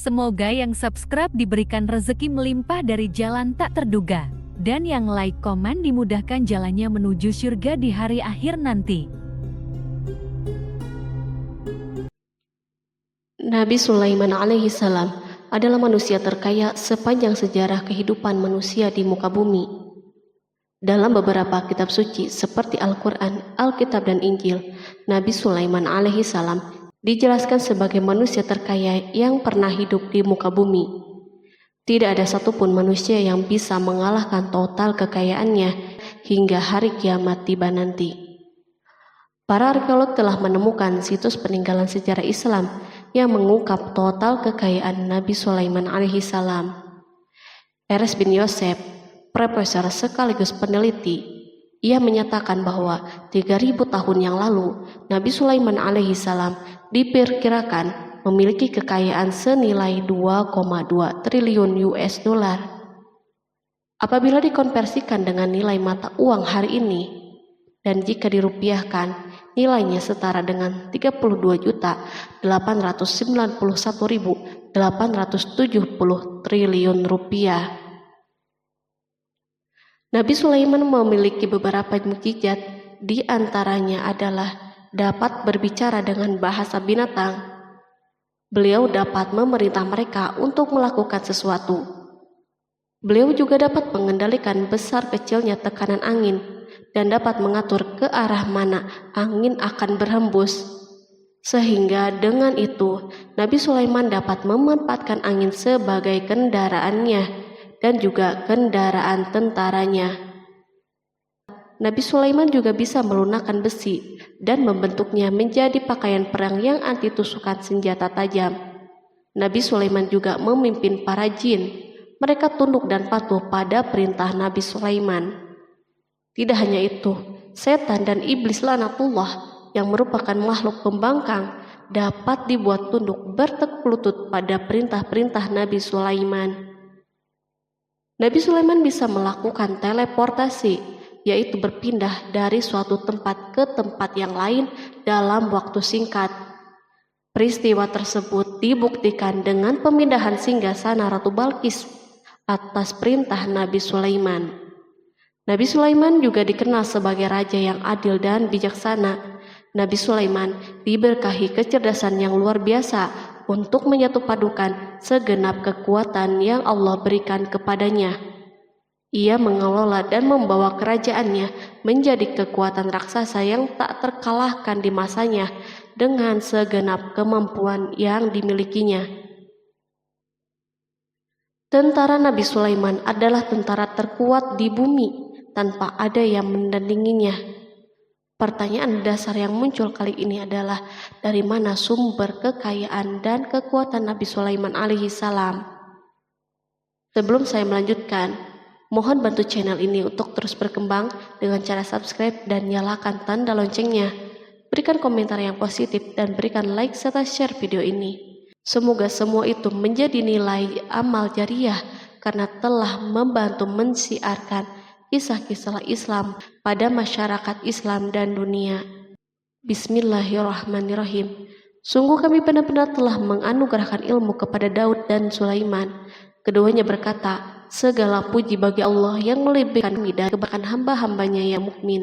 Semoga yang subscribe diberikan rezeki melimpah dari jalan tak terduga. Dan yang like komen dimudahkan jalannya menuju surga di hari akhir nanti. Nabi Sulaiman alaihi salam adalah manusia terkaya sepanjang sejarah kehidupan manusia di muka bumi. Dalam beberapa kitab suci seperti Al-Quran, Alkitab, dan Injil, Nabi Sulaiman alaihi salam dijelaskan sebagai manusia terkaya yang pernah hidup di muka bumi. Tidak ada satupun manusia yang bisa mengalahkan total kekayaannya hingga hari kiamat tiba nanti. Para arkeolog telah menemukan situs peninggalan sejarah Islam yang mengungkap total kekayaan Nabi Sulaiman alaihi salam. Eres bin Yosef, profesor sekaligus peneliti, ia menyatakan bahwa 3000 tahun yang lalu Nabi Sulaiman alaihi salam diperkirakan memiliki kekayaan senilai 2,2 triliun US dollar. Apabila dikonversikan dengan nilai mata uang hari ini, dan jika dirupiahkan, nilainya setara dengan 32.891.870 triliun rupiah. Nabi Sulaiman memiliki beberapa mukjizat, di antaranya adalah dapat berbicara dengan bahasa binatang. Beliau dapat memerintah mereka untuk melakukan sesuatu. Beliau juga dapat mengendalikan besar kecilnya tekanan angin dan dapat mengatur ke arah mana angin akan berhembus. Sehingga dengan itu, Nabi Sulaiman dapat memanfaatkan angin sebagai kendaraannya dan juga kendaraan tentaranya. Nabi Sulaiman juga bisa melunakkan besi dan membentuknya menjadi pakaian perang yang anti tusukan senjata tajam. Nabi Sulaiman juga memimpin para jin. Mereka tunduk dan patuh pada perintah Nabi Sulaiman. Tidak hanya itu, setan dan iblis laknatullah yang merupakan makhluk pembangkang dapat dibuat tunduk bertekuk lutut pada perintah-perintah Nabi Sulaiman. Nabi Sulaiman bisa melakukan teleportasi, yaitu berpindah dari suatu tempat ke tempat yang lain dalam waktu singkat. Peristiwa tersebut dibuktikan dengan pemindahan singgasana Ratu Balqis atas perintah Nabi Sulaiman. Nabi Sulaiman juga dikenal sebagai raja yang adil dan bijaksana. Nabi Sulaiman diberkahi kecerdasan yang luar biasa untuk menyatupadukan segenap kekuatan yang Allah berikan kepadanya. Ia mengelola dan membawa kerajaannya menjadi kekuatan raksasa yang tak terkalahkan di masanya dengan segenap kemampuan yang dimilikinya. Tentara Nabi Sulaiman adalah tentara terkuat di bumi tanpa ada yang menandinginya. Pertanyaan dasar yang muncul kali ini adalah dari mana sumber kekayaan dan kekuatan Nabi Sulaiman alaihi salam? Sebelum saya melanjutkan, mohon bantu channel ini untuk terus berkembang dengan cara subscribe dan nyalakan tanda loncengnya. Berikan komentar yang positif dan berikan like serta share video ini. Semoga semua itu menjadi nilai amal jariah karena telah membantu mensiarkan kisah-kisah Islam pada masyarakat Islam dan dunia. Bismillahirrahmanirrahim. Sungguh kami benar-benar telah menganugerahkan ilmu kepada Daud dan Sulaiman. Keduanya berkata, segala puji bagi Allah yang melebihkan kami dari kebanyakan hamba-hambanya yang mukmin.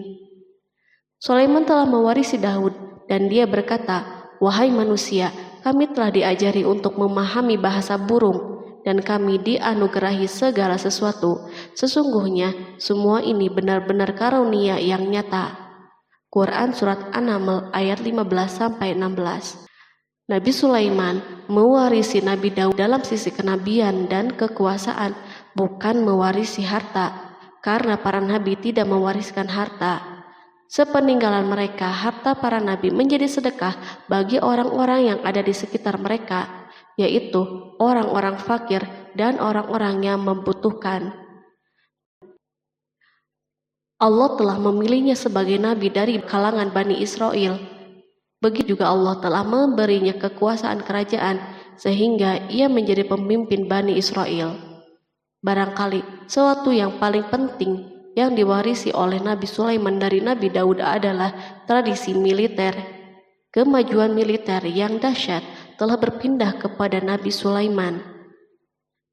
Sulaiman telah mewarisi Daud dan dia berkata, wahai manusia, kami telah diajari untuk memahami bahasa burung dan kami dianugerahi segala sesuatu. Sesungguhnya semua ini benar-benar karunia yang nyata. Quran Surat An-Naml ayat 15-16. Nabi Sulaiman mewarisi Nabi Daud dalam sisi kenabian dan kekuasaan, bukan mewarisi harta, karena para nabi tidak mewariskan harta. Sepeninggalan mereka, harta para nabi menjadi sedekah bagi orang-orang yang ada di sekitar mereka, yaitu orang-orang fakir dan orang-orang yang membutuhkan. Allah telah memilihnya sebagai nabi dari kalangan Bani Israel. Begitu juga Allah telah memberinya kekuasaan kerajaan sehingga ia menjadi pemimpin Bani Israel. Barangkali sesuatu yang paling penting yang diwarisi oleh Nabi Sulaiman dari Nabi Daud adalah tradisi militer. Kemajuan militer yang dahsyat telah berpindah kepada Nabi Sulaiman.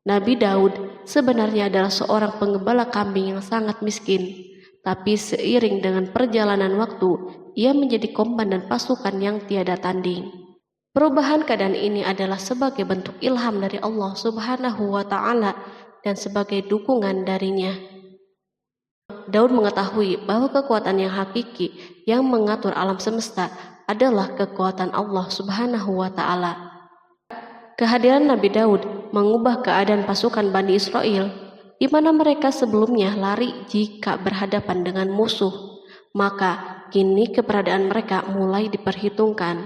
Nabi Daud sebenarnya adalah seorang penggembala kambing yang sangat miskin, tapi seiring dengan perjalanan waktu, ia menjadi komandan pasukan yang tiada tanding. Perubahan keadaan ini adalah sebagai bentuk ilham dari Allah Subhanahu wa Ta'ala dan sebagai dukungan darinya. Daud mengetahui bahwa kekuatan yang hakiki yang mengatur alam semesta adalah kekuatan Allah Subhanahu wa Ta'ala. Kehadiran Nabi Daud mengubah keadaan pasukan Bani Israel, di mana mereka sebelumnya lari jika berhadapan dengan musuh, maka kini keberadaan mereka mulai diperhitungkan.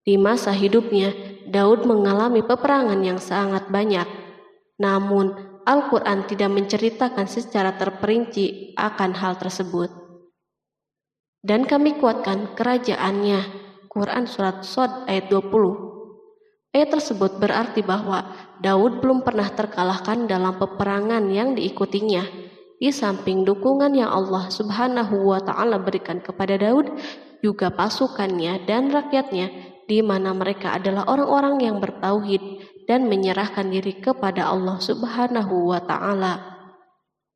Di masa hidupnya, Daud mengalami peperangan yang sangat banyak, namun Al-Quran tidak menceritakan secara terperinci akan hal tersebut. Dan kami kuatkan kerajaannya. Quran Surat Shad ayat 20. Ayat tersebut berarti bahwa Daud belum pernah terkalahkan dalam peperangan yang diikutinya. Di samping dukungan yang Allah Subhanahu wa Ta'ala berikan kepada Daud, juga pasukannya dan rakyatnya, di mana mereka adalah orang-orang yang bertauhid dan menyerahkan diri kepada Allah Subhanahu wa Ta'ala.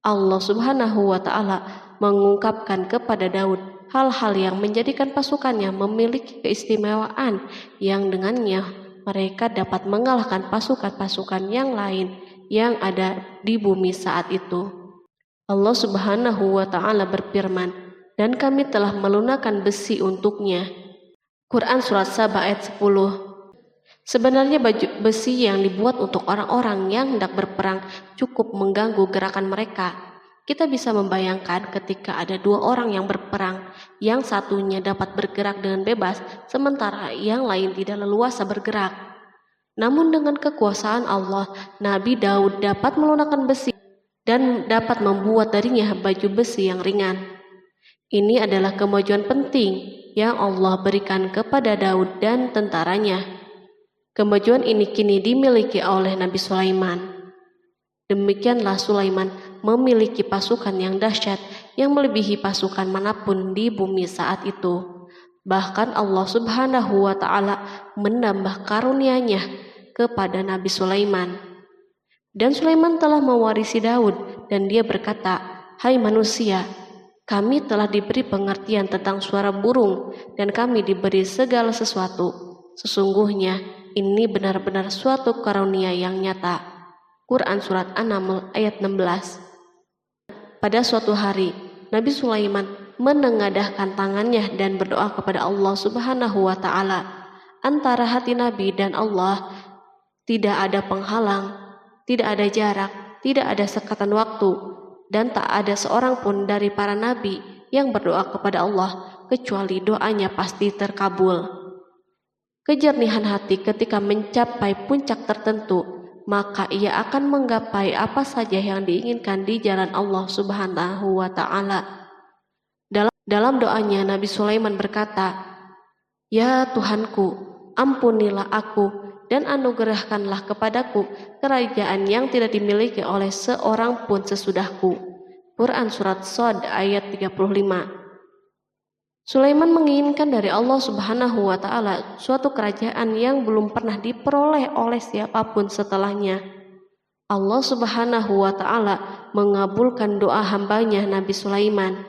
Allah Subhanahu wa Ta'ala mengungkapkan kepada Daud hal-hal yang menjadikan pasukannya memiliki keistimewaan yang dengannya mereka dapat mengalahkan pasukan-pasukan yang lain yang ada di bumi saat itu. Allah Subhanahu wa Ta'ala berfirman, dan kami telah melunakkan besi untuknya. Quran Surat Saba ayat 10. Sebenarnya baju besi yang dibuat untuk orang-orang yang hendak berperang cukup mengganggu gerakan mereka. Kita bisa membayangkan ketika ada dua orang yang berperang, yang satunya dapat bergerak dengan bebas, sementara yang lain tidak leluasa bergerak. Namun dengan kekuasaan Allah, Nabi Daud dapat melunakkan besi dan dapat membuat darinya baju besi yang ringan. Ini adalah kemajuan penting yang Allah berikan kepada Daud dan tentaranya. Kemajuan ini kini dimiliki oleh Nabi Sulaiman. Demikianlah Sulaiman memiliki pasukan yang dahsyat yang melebihi pasukan manapun di bumi saat itu. Bahkan Allah Subhanahu wa Ta'ala menambah karunia-Nya kepada Nabi Sulaiman. Dan Sulaiman telah mewarisi Daud dan dia berkata, "Hai manusia, kami telah diberi pengertian tentang suara burung dan kami diberi segala sesuatu. Sesungguhnya ini benar-benar suatu karunia yang nyata." Quran Surat An-Naml ayat 16. Pada suatu hari, Nabi Sulaiman menengadahkan tangannya dan berdoa kepada Allah Subhanahu wa Ta'ala. Antara hati Nabi dan Allah tidak ada penghalang, tidak ada jarak, tidak ada sekatan waktu, dan tak ada seorang pun dari para nabi yang berdoa kepada Allah kecuali doanya pasti terkabul. Kejernihan hati ketika mencapai puncak tertentu, maka ia akan menggapai apa saja yang diinginkan di jalan Allah Subhanahu wa Ta'ala. Dalam doanya Nabi Sulaiman berkata, "Ya Tuhanku, ampunilah aku dan anugerahkanlah kepadaku kerajaan yang tidak dimiliki oleh seorang pun sesudahku." Quran Surat Shad ayat 35. Sulaiman menginginkan dari Allah Subhanahu wa Ta'ala suatu kerajaan yang belum pernah diperoleh oleh siapapun setelahnya. Allah Subhanahu wa Ta'ala mengabulkan doa hambanya Nabi Sulaiman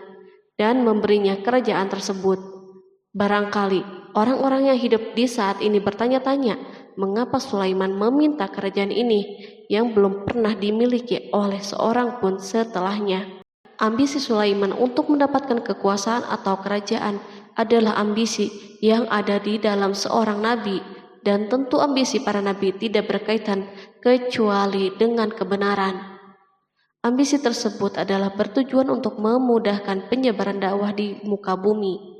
dan memberinya kerajaan tersebut. Barangkali orang-orang yang hidup di saat ini bertanya-tanya, mengapa Sulaiman meminta kerajaan ini yang belum pernah dimiliki oleh seorang pun setelahnya. Ambisi Sulaiman untuk mendapatkan kekuasaan atau kerajaan adalah ambisi yang ada di dalam seorang nabi, dan tentu ambisi para nabi tidak berkaitan kecuali dengan kebenaran. Ambisi tersebut adalah bertujuan untuk memudahkan penyebaran dakwah di muka bumi.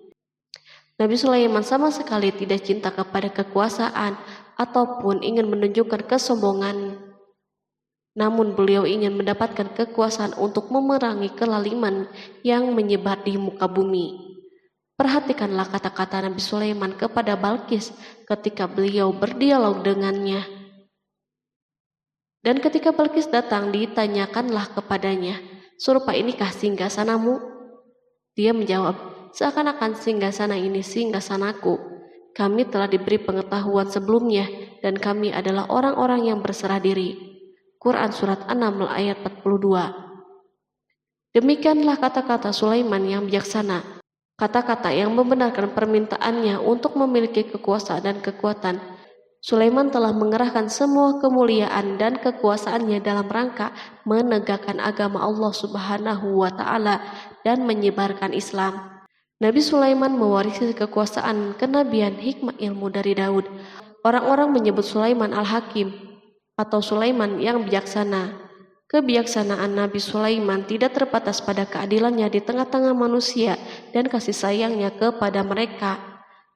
Nabi Sulaiman sama sekali tidak cinta kepada kekuasaan ataupun ingin menunjukkan kesombongan. Namun beliau ingin mendapatkan kekuasaan untuk memerangi kelaliman yang menyebar di muka bumi. Perhatikanlah kata-kata Nabi Sulaiman kepada Balqis ketika beliau berdialog dengannya. Dan ketika Balqis datang, ditanyakanlah kepadanya, "Serupa inikah singgasanamu?" Dia menjawab, "Seakan-akan singgasana ini singgasanaku, kami telah diberi pengetahuan sebelumnya dan kami adalah orang-orang yang berserah diri. Quran Surat An-Naml ayat 42. Demikianlah kata-kata Sulaiman yang bijaksana, kata-kata yang membenarkan permintaannya untuk memiliki kekuasaan dan kekuatan. Sulaiman telah mengerahkan semua kemuliaan dan kekuasaannya dalam rangka menegakkan agama Allah Subhanahu wa Ta'ala dan menyebarkan Islam. Nabi Sulaiman mewarisi kekuasaan, kenabian, hikmah ilmu dari Daud. Orang-orang menyebut Sulaiman Al-Hakim atau Sulaiman yang bijaksana. Kebijaksanaan Nabi Sulaiman tidak terbatas pada keadilannya di tengah-tengah manusia dan kasih sayangnya kepada mereka.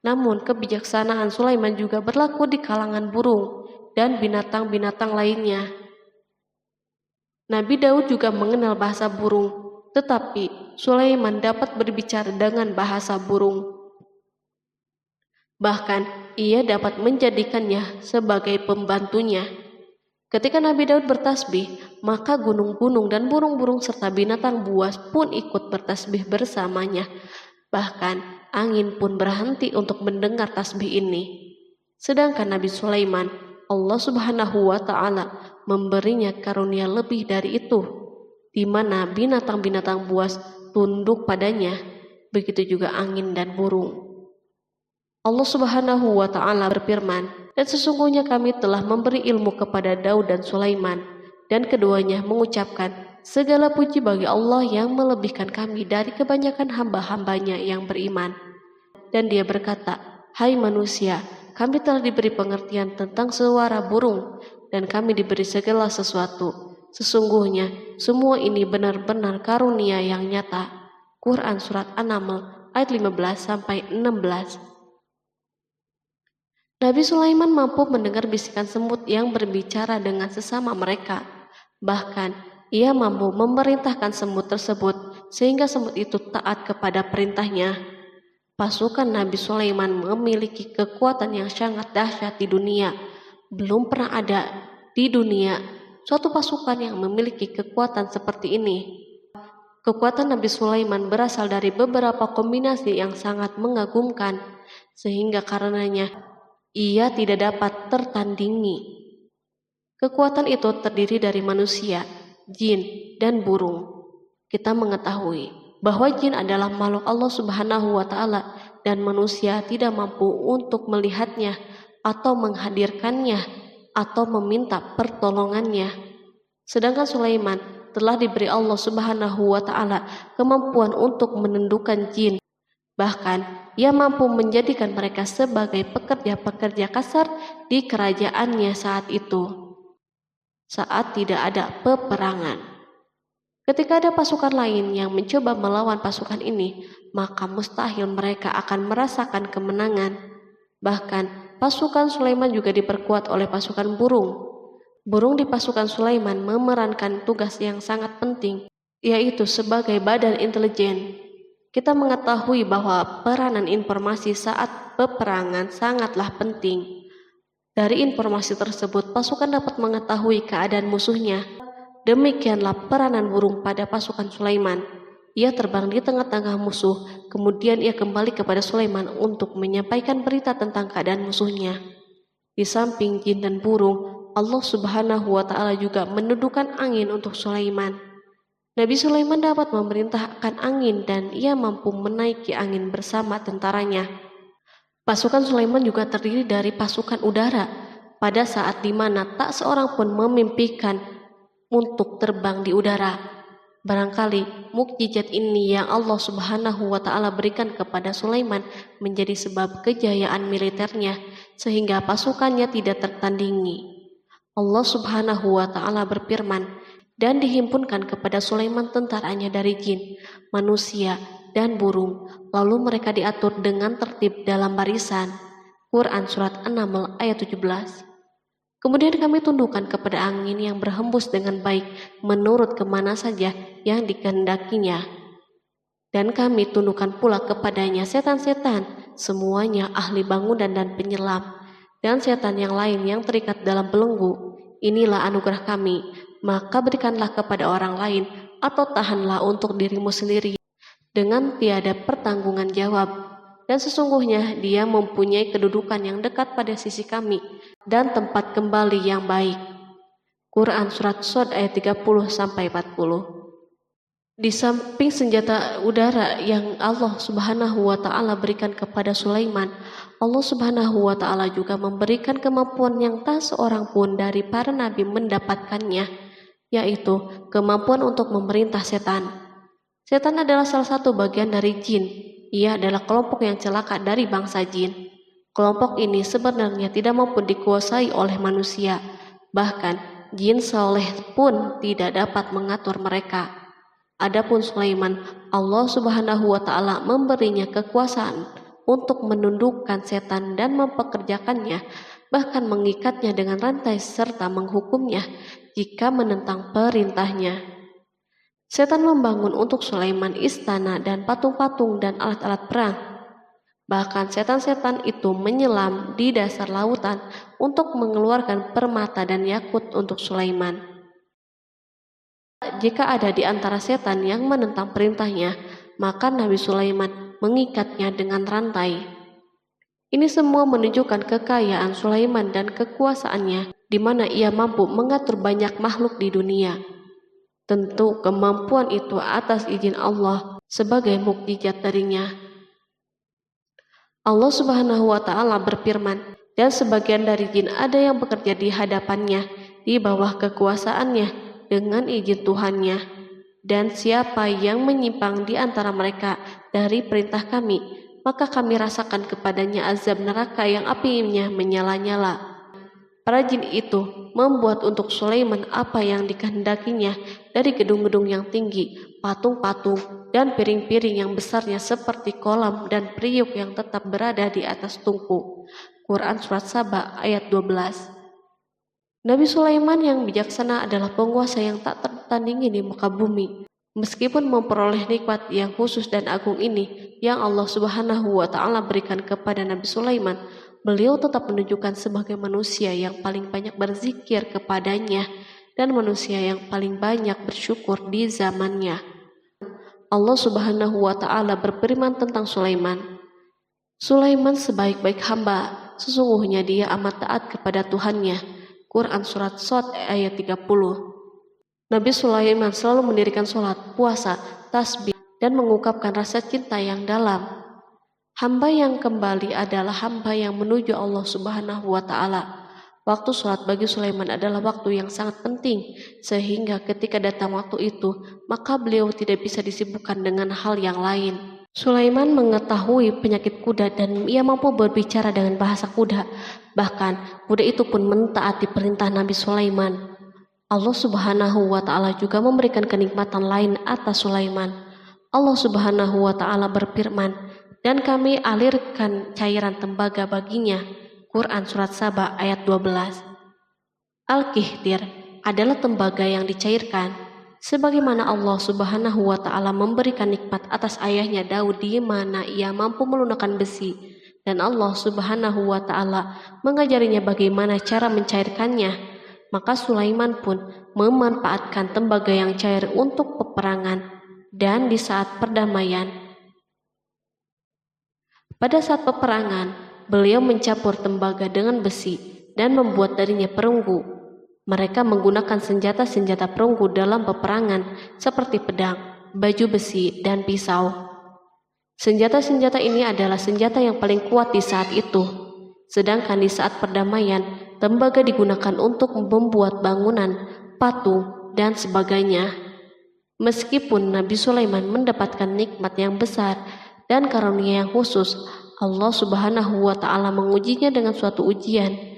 Namun kebijaksanaan Sulaiman juga berlaku di kalangan burung dan binatang-binatang lainnya. Nabi Daud juga mengenal bahasa burung, tetapi Sulaiman dapat berbicara dengan bahasa burung. Bahkan ia dapat menjadikannya sebagai pembantunya. Ketika Nabi Daud bertasbih, maka gunung-gunung dan burung-burung serta binatang buas pun ikut bertasbih bersamanya. Bahkan angin pun berhenti untuk mendengar tasbih ini. Sedangkan Nabi Sulaiman, Allah Subhanahu wa Ta'ala memberinya karunia lebih dari itu, di mana binatang-binatang buas tunduk padanya, begitu juga angin dan burung. Allah Subhanahu wa Ta'ala berfirman, dan sesungguhnya kami telah memberi ilmu kepada Daud dan Sulaiman, dan keduanya mengucapkan, segala puji bagi Allah yang melebihkan kami dari kebanyakan hamba-hambanya yang beriman. Dan dia berkata, hai manusia, kami telah diberi pengertian tentang suara burung, dan kami diberi segala sesuatu. Sesungguhnya semua ini benar-benar karunia yang nyata. Quran Surat An-Naml ayat 15-16. Nabi Sulaiman mampu mendengar bisikan semut yang berbicara dengan sesama mereka. Bahkan ia mampu memerintahkan semut tersebut sehingga semut itu taat kepada perintahnya. Pasukan Nabi Sulaiman memiliki kekuatan yang sangat dahsyat di dunia. Belum pernah ada di dunia suatu pasukan yang memiliki kekuatan seperti ini. Kekuatan Nabi Sulaiman berasal dari beberapa kombinasi yang sangat mengagumkan, sehingga karenanya ia tidak dapat tertandingi. Kekuatan itu terdiri dari manusia, jin, dan burung. Kita mengetahui bahwa jin adalah makhluk Allah Subhanahu wa Ta'ala dan manusia tidak mampu untuk melihatnya atau menghadirkannya atau meminta pertolongannya. Sedangkan Sulaiman telah diberi Allah Subhanahu wa Ta'ala kemampuan untuk menundukkan jin. Bahkan ia mampu menjadikan mereka sebagai pekerja-pekerja kasar di kerajaannya saat itu, saat tidak ada peperangan. Ketika ada pasukan lain yang mencoba melawan pasukan ini, maka mustahil mereka akan merasakan kemenangan. Bahkan pasukan Sulaiman juga diperkuat oleh pasukan burung. Burung di pasukan Sulaiman memerankan tugas yang sangat penting, yaitu sebagai badan intelijen. Kita mengetahui bahwa peranan informasi saat peperangan sangatlah penting. Dari informasi tersebut, pasukan dapat mengetahui keadaan musuhnya. Demikianlah peranan burung pada pasukan Sulaiman. Ia terbang di tengah-tengah musuh, kemudian ia kembali kepada Sulaiman untuk menyampaikan berita tentang keadaan musuhnya. Di samping jin dan burung, Allah Subhanahu wa Ta'ala juga menundukkan angin untuk Sulaiman. Nabi Sulaiman dapat memerintahkan angin dan ia mampu menaiki angin bersama tentaranya. Pasukan Sulaiman juga terdiri dari pasukan udara pada saat di mana tak seorang pun memimpikan untuk terbang di udara. Barangkali mukjizat ini yang Allah Subhanahu wa Ta'ala berikan kepada Sulaiman menjadi sebab kejayaan militernya sehingga pasukannya tidak tertandingi. Allah Subhanahu wa Ta'ala berfirman, dan dihimpunkan kepada Sulaiman tentaranya dari jin, manusia, dan burung, lalu mereka diatur dengan tertib dalam barisan. Quran Surat An-Naml ayat 17. Kemudian kami tundukkan kepada angin yang berhembus dengan baik menurut kemana saja yang dikehendakinya. Dan kami tundukkan pula kepadanya setan-setan, semuanya ahli bangunan dan penyelam, dan setan yang lain yang terikat dalam belenggu. Inilah anugerah kami, maka berikanlah kepada orang lain atau tahanlah untuk dirimu sendiri dengan tiada pertanggungan jawab. dan sesungguhnya dia mempunyai kedudukan yang dekat pada sisi kami dan tempat kembali yang baik. Quran Surat Shad ayat 30-40. Di samping senjata udara yang Allah Subhanahu wa Ta'ala berikan kepada Sulaiman, Allah Subhanahu wa Ta'ala juga memberikan kemampuan yang tak seorang pun dari para nabi mendapatkannya, yaitu kemampuan untuk memerintah setan. Setan adalah salah satu bagian dari jin. Ia adalah kelompok yang celaka dari bangsa jin. Kelompok ini sebenarnya tidak mampu dikuasai oleh manusia. Bahkan jin soleh pun tidak dapat mengatur mereka. Adapun Sulaiman, Allah Subhanahu wa Ta'ala memberinya kekuasaan untuk menundukkan setan dan mempekerjakannya, bahkan mengikatnya dengan rantai serta menghukumnya jika menentang perintahnya. Setan membangun untuk Sulaiman istana dan patung-patung dan alat-alat perang. Bahkan setan-setan itu menyelam di dasar lautan untuk mengeluarkan permata dan yakut untuk Sulaiman. Jika ada di antara setan yang menentang perintahnya, maka Nabi Sulaiman mengikatnya dengan rantai. Ini semua menunjukkan kekayaan Sulaiman dan kekuasaannya, di mana ia mampu mengatur banyak makhluk di dunia. Tentu kemampuan itu atas izin Allah sebagai mukjizat darinya. Allah Subhanahu wa Ta'ala berfirman, dan sebagian dari jin ada yang bekerja di hadapannya di bawah kekuasaannya dengan izin Tuhannya, dan siapa yang menyimpang di antara mereka dari perintah kami, maka kami rasakan kepadanya azab neraka yang apinya menyala-nyala. Para jin itu membuat untuk Sulaiman apa yang dikehendakinya dari gedung-gedung yang tinggi, patung-patung, dan piring-piring yang besarnya seperti kolam dan periuk yang tetap berada di atas tungku. Quran Surat Saba ayat 12. Nabi Sulaiman yang bijaksana adalah penguasa yang tak tertandingi di muka bumi. Meskipun memperoleh nikmat yang khusus dan agung ini yang Allah Subhanahu wa Ta'ala berikan kepada Nabi Sulaiman, beliau tetap menunjukkan sebagai manusia yang paling banyak berzikir kepadanya dan manusia yang paling banyak bersyukur di zamannya. Allah Subhanahu wa Ta'ala berfirman tentang Sulaiman, Sulaiman sebaik-baik hamba, sesungguhnya dia amat taat kepada Tuhannya. Quran Surat Shad ayat 30. Nabi Sulaiman selalu mendirikan sholat, puasa, tasbih, dan mengungkapkan rasa cinta yang dalam. Hamba yang kembali adalah hamba yang menuju Allah Subhanahu wa Ta'ala. Waktu sholat bagi Sulaiman adalah waktu yang sangat penting, sehingga ketika datang waktu itu, maka beliau tidak bisa disibukkan dengan hal yang lain. Sulaiman mengetahui penyakit kuda dan ia mampu berbicara dengan bahasa kuda. Bahkan kuda itu pun mentaati perintah Nabi Sulaiman. Allah Subhanahu wa Ta'ala juga memberikan kenikmatan lain atas Sulaiman. Allah Subhanahu wa Ta'ala berfirman, dan kami alirkan cairan tembaga baginya. Quran Surat Saba ayat 12. Al-Kihtir adalah tembaga yang dicairkan. Sebagaimana Allah Subhanahu wa Ta'ala memberikan nikmat atas ayahnya Daud di mana ia mampu melunakkan besi, dan Allah Subhanahu wa Ta'ala mengajarinya bagaimana cara mencairkannya, maka Sulaiman pun memanfaatkan tembaga yang cair untuk peperangan dan di saat perdamaian. Pada saat peperangan, beliau mencampur tembaga dengan besi dan membuat darinya perunggu. Mereka menggunakan senjata-senjata perunggu dalam peperangan seperti pedang, baju besi, dan pisau. Senjata-senjata ini adalah senjata yang paling kuat di saat itu. Sedangkan di saat perdamaian, tembaga digunakan untuk membuat bangunan, patung, dan sebagainya. Meskipun Nabi Sulaiman mendapatkan nikmat yang besar dan karunia yang khusus, Allah Subhanahu wa Ta'ala mengujinya dengan suatu ujian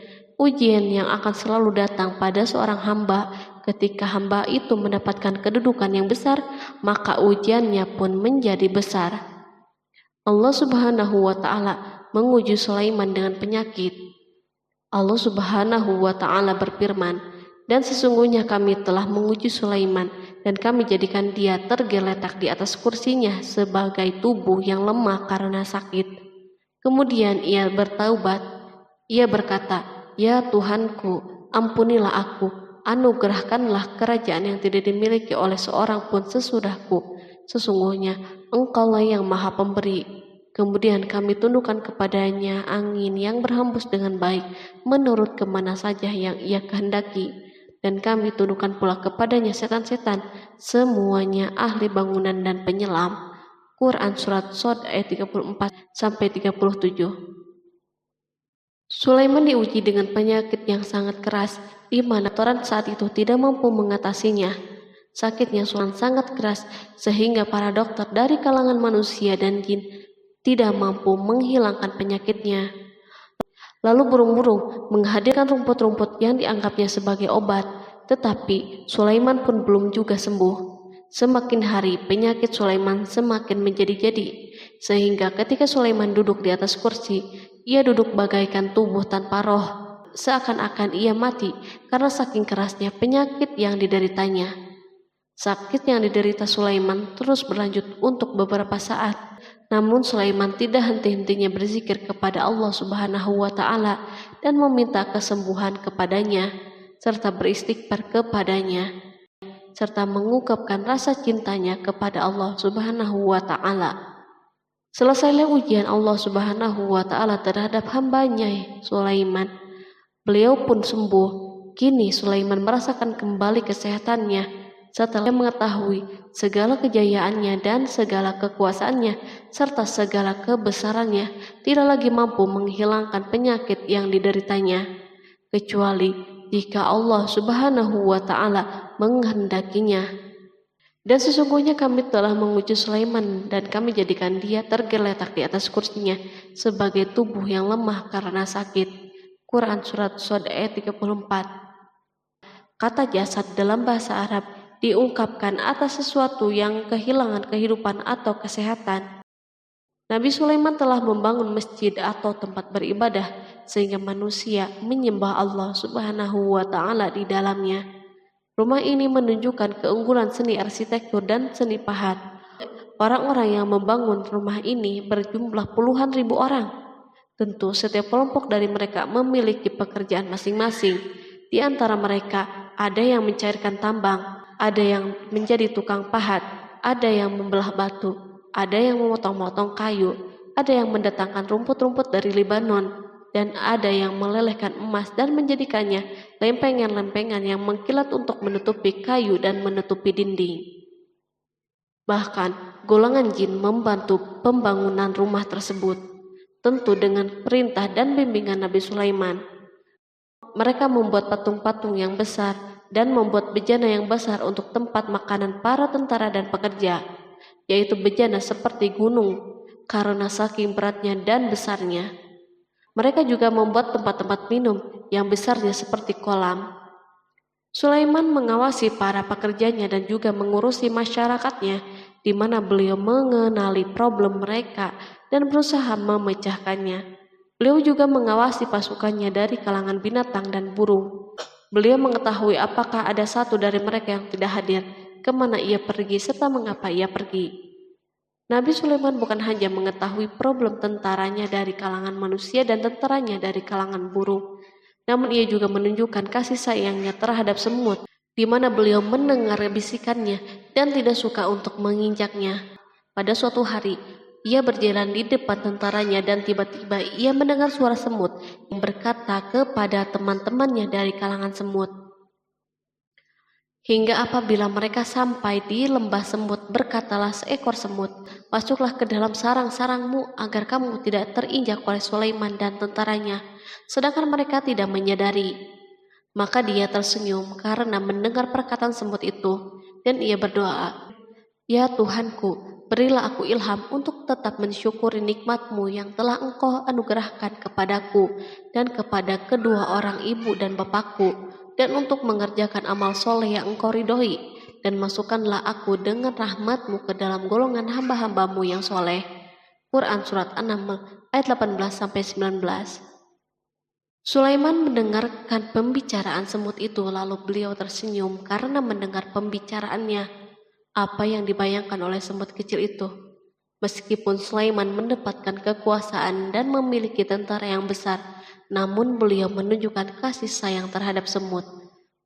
yang akan selalu datang pada seorang hamba. Ketika hamba itu mendapatkan kedudukan yang besar, maka ujiannya pun menjadi besar. Allah Subhanahu wa Ta'ala menguji Sulaiman dengan penyakit. Allah Subhanahu wa Ta'ala berfirman, dan sesungguhnya kami telah menguji Sulaiman dan kami jadikan dia tergeletak di atas kursinya sebagai tubuh yang lemah karena sakit. Kemudian ia bertaubat. Ia berkata, Ya Tuhanku, ampunilah aku, anugerahkanlah kerajaan yang tidak dimiliki oleh seorang pun sesudahku. Sesungguhnya Engkaulah yang Maha Pemberi. Kemudian kami tundukkan kepadanya angin yang berhembus dengan baik menurut kemana saja yang ia kehendaki. Dan kami tundukkan pula kepadanya setan-setan, semuanya ahli bangunan dan penyelam. Quran Surat Shod ayat 34-37. Sulaiman diuji dengan penyakit yang sangat keras, di mana Toran saat itu tidak mampu mengatasinya. Sakitnya Sulaiman sangat keras, sehingga para dokter dari kalangan manusia dan jin tidak mampu menghilangkan penyakitnya. Lalu burung-burung menghadirkan rumput-rumput yang dianggapnya sebagai obat, tetapi Sulaiman pun belum juga sembuh. Semakin hari penyakit Sulaiman semakin menjadi-jadi, sehingga ketika Sulaiman duduk di atas kursi, ia duduk bagaikan tubuh tanpa roh, seakan-akan ia mati karena saking kerasnya penyakit yang dideritanya. Sakit yang diderita Sulaiman terus berlanjut untuk beberapa saat. Namun Sulaiman tidak henti-hentinya berzikir kepada Allah Subhanahu wa Ta'ala dan meminta kesembuhan kepadanya, serta beristighfar kepadanya, serta mengungkapkan rasa cintanya kepada Allah Subhanahu wa Ta'ala. Selesailah ujian Allah Subhanahu wa Ta'ala terhadap hambanya Sulaiman. Beliau pun sembuh. Kini Sulaiman merasakan kembali kesehatannya setelah mengetahui segala kejayaannya dan segala kekuasaannya serta segala kebesarannya tidak lagi mampu menghilangkan penyakit yang dideritanya, kecuali jika Allah Subhanahu wa Ta'ala menghendakinya. Dan sesungguhnya kami telah menguji Sulaiman dan kami jadikan dia tergeletak di atas kursinya sebagai tubuh yang lemah karena sakit. Quran Surat Shod ayat 34. Kata jasad dalam bahasa Arab diungkapkan atas sesuatu yang kehilangan kehidupan atau kesehatan. Nabi Sulaiman telah membangun masjid atau tempat beribadah sehingga manusia menyembah Allah Subhanahu wa Ta'ala di dalamnya. Rumah ini menunjukkan keunggulan seni arsitektur dan seni pahat. Orang-orang yang membangun rumah ini berjumlah puluhan ribu orang. Tentu setiap kelompok dari mereka memiliki pekerjaan masing-masing. Di antara mereka ada yang mencairkan tambang, ada yang menjadi tukang pahat, ada yang membelah batu, ada yang memotong-motong kayu, ada yang mendatangkan rumput-rumput dari Libanon, dan ada yang melelehkan emas dan menjadikannya lempengan-lempengan yang mengkilat untuk menutupi kayu dan menutupi dinding. Bahkan golongan jin membantu pembangunan rumah tersebut, tentu dengan perintah dan bimbingan Nabi Sulaiman. Mereka membuat patung-patung yang besar dan membuat bejana yang besar untuk tempat makanan para tentara dan pekerja, yaitu bejana seperti gunung karena saking beratnya dan besarnya. Mereka juga membuat tempat-tempat minum yang besarnya seperti kolam. Sulaiman mengawasi para pekerjanya dan juga mengurusi masyarakatnya, di mana beliau mengenali problem mereka dan berusaha memecahkannya. Beliau juga mengawasi pasukannya dari kalangan binatang dan burung. Beliau mengetahui apakah ada satu dari mereka yang tidak hadir, kemana ia pergi, serta mengapa ia pergi. Nabi Sulaiman bukan hanya mengetahui problem tentaranya dari kalangan manusia dan tentaranya dari kalangan burung, namun ia juga menunjukkan kasih sayangnya terhadap semut, di mana beliau mendengar bisikannya dan tidak suka untuk menginjaknya. Pada suatu hari, ia berjalan di depan tentaranya dan tiba-tiba ia mendengar suara semut yang berkata kepada teman-temannya dari kalangan semut. Hingga apabila mereka sampai di lembah semut, berkatalah seekor semut, "Masuklah ke dalam sarang-sarangmu agar kamu tidak terinjak oleh Sulaiman dan tentaranya." Sedangkan mereka tidak menyadari. Maka dia tersenyum karena mendengar perkataan semut itu, dan ia berdoa, "Ya Tuhanku, berilah aku ilham untuk tetap mensyukuri nikmat-Mu yang telah Engkau anugerahkan kepadaku dan kepada kedua orang ibu dan bapakku, dan untuk mengerjakan amal soleh yang Engkau ridhoi, dan masukkanlah aku dengan rahmat-Mu ke dalam golongan hamba-hamba-Mu yang soleh." Quran Surat An-Naml ayat 18-19. Sulaiman mendengarkan pembicaraan semut itu, lalu beliau tersenyum karena mendengar pembicaraannya. Apa yang dibayangkan oleh semut kecil itu? Meskipun Sulaiman mendapatkan kekuasaan dan memiliki tentara yang besar, namun beliau menunjukkan kasih sayang terhadap semut.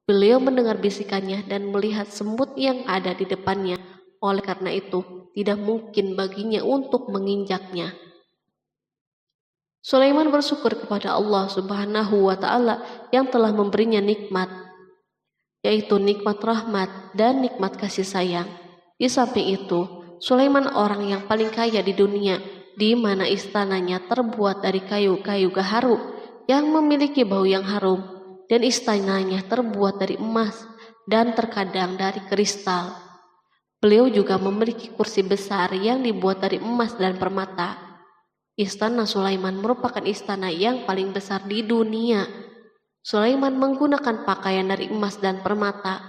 Beliau mendengar bisikannya dan melihat semut yang ada di depannya. Oleh karena itu, tidak mungkin baginya untuk menginjaknya. Sulaiman bersyukur kepada Allah Subhanahu wa Ta'ala yang telah memberinya nikmat, yaitu nikmat rahmat dan nikmat kasih sayang. Di samping itu, Sulaiman orang yang paling kaya di dunia, di mana istananya terbuat dari kayu-kayu gaharu yang memiliki bau yang harum, dan istananya terbuat dari emas dan terkadang dari kristal. Beliau juga memiliki kursi besar yang dibuat dari emas dan permata. Istana Sulaiman merupakan istana yang paling besar di dunia. Sulaiman menggunakan pakaian dari emas dan permata.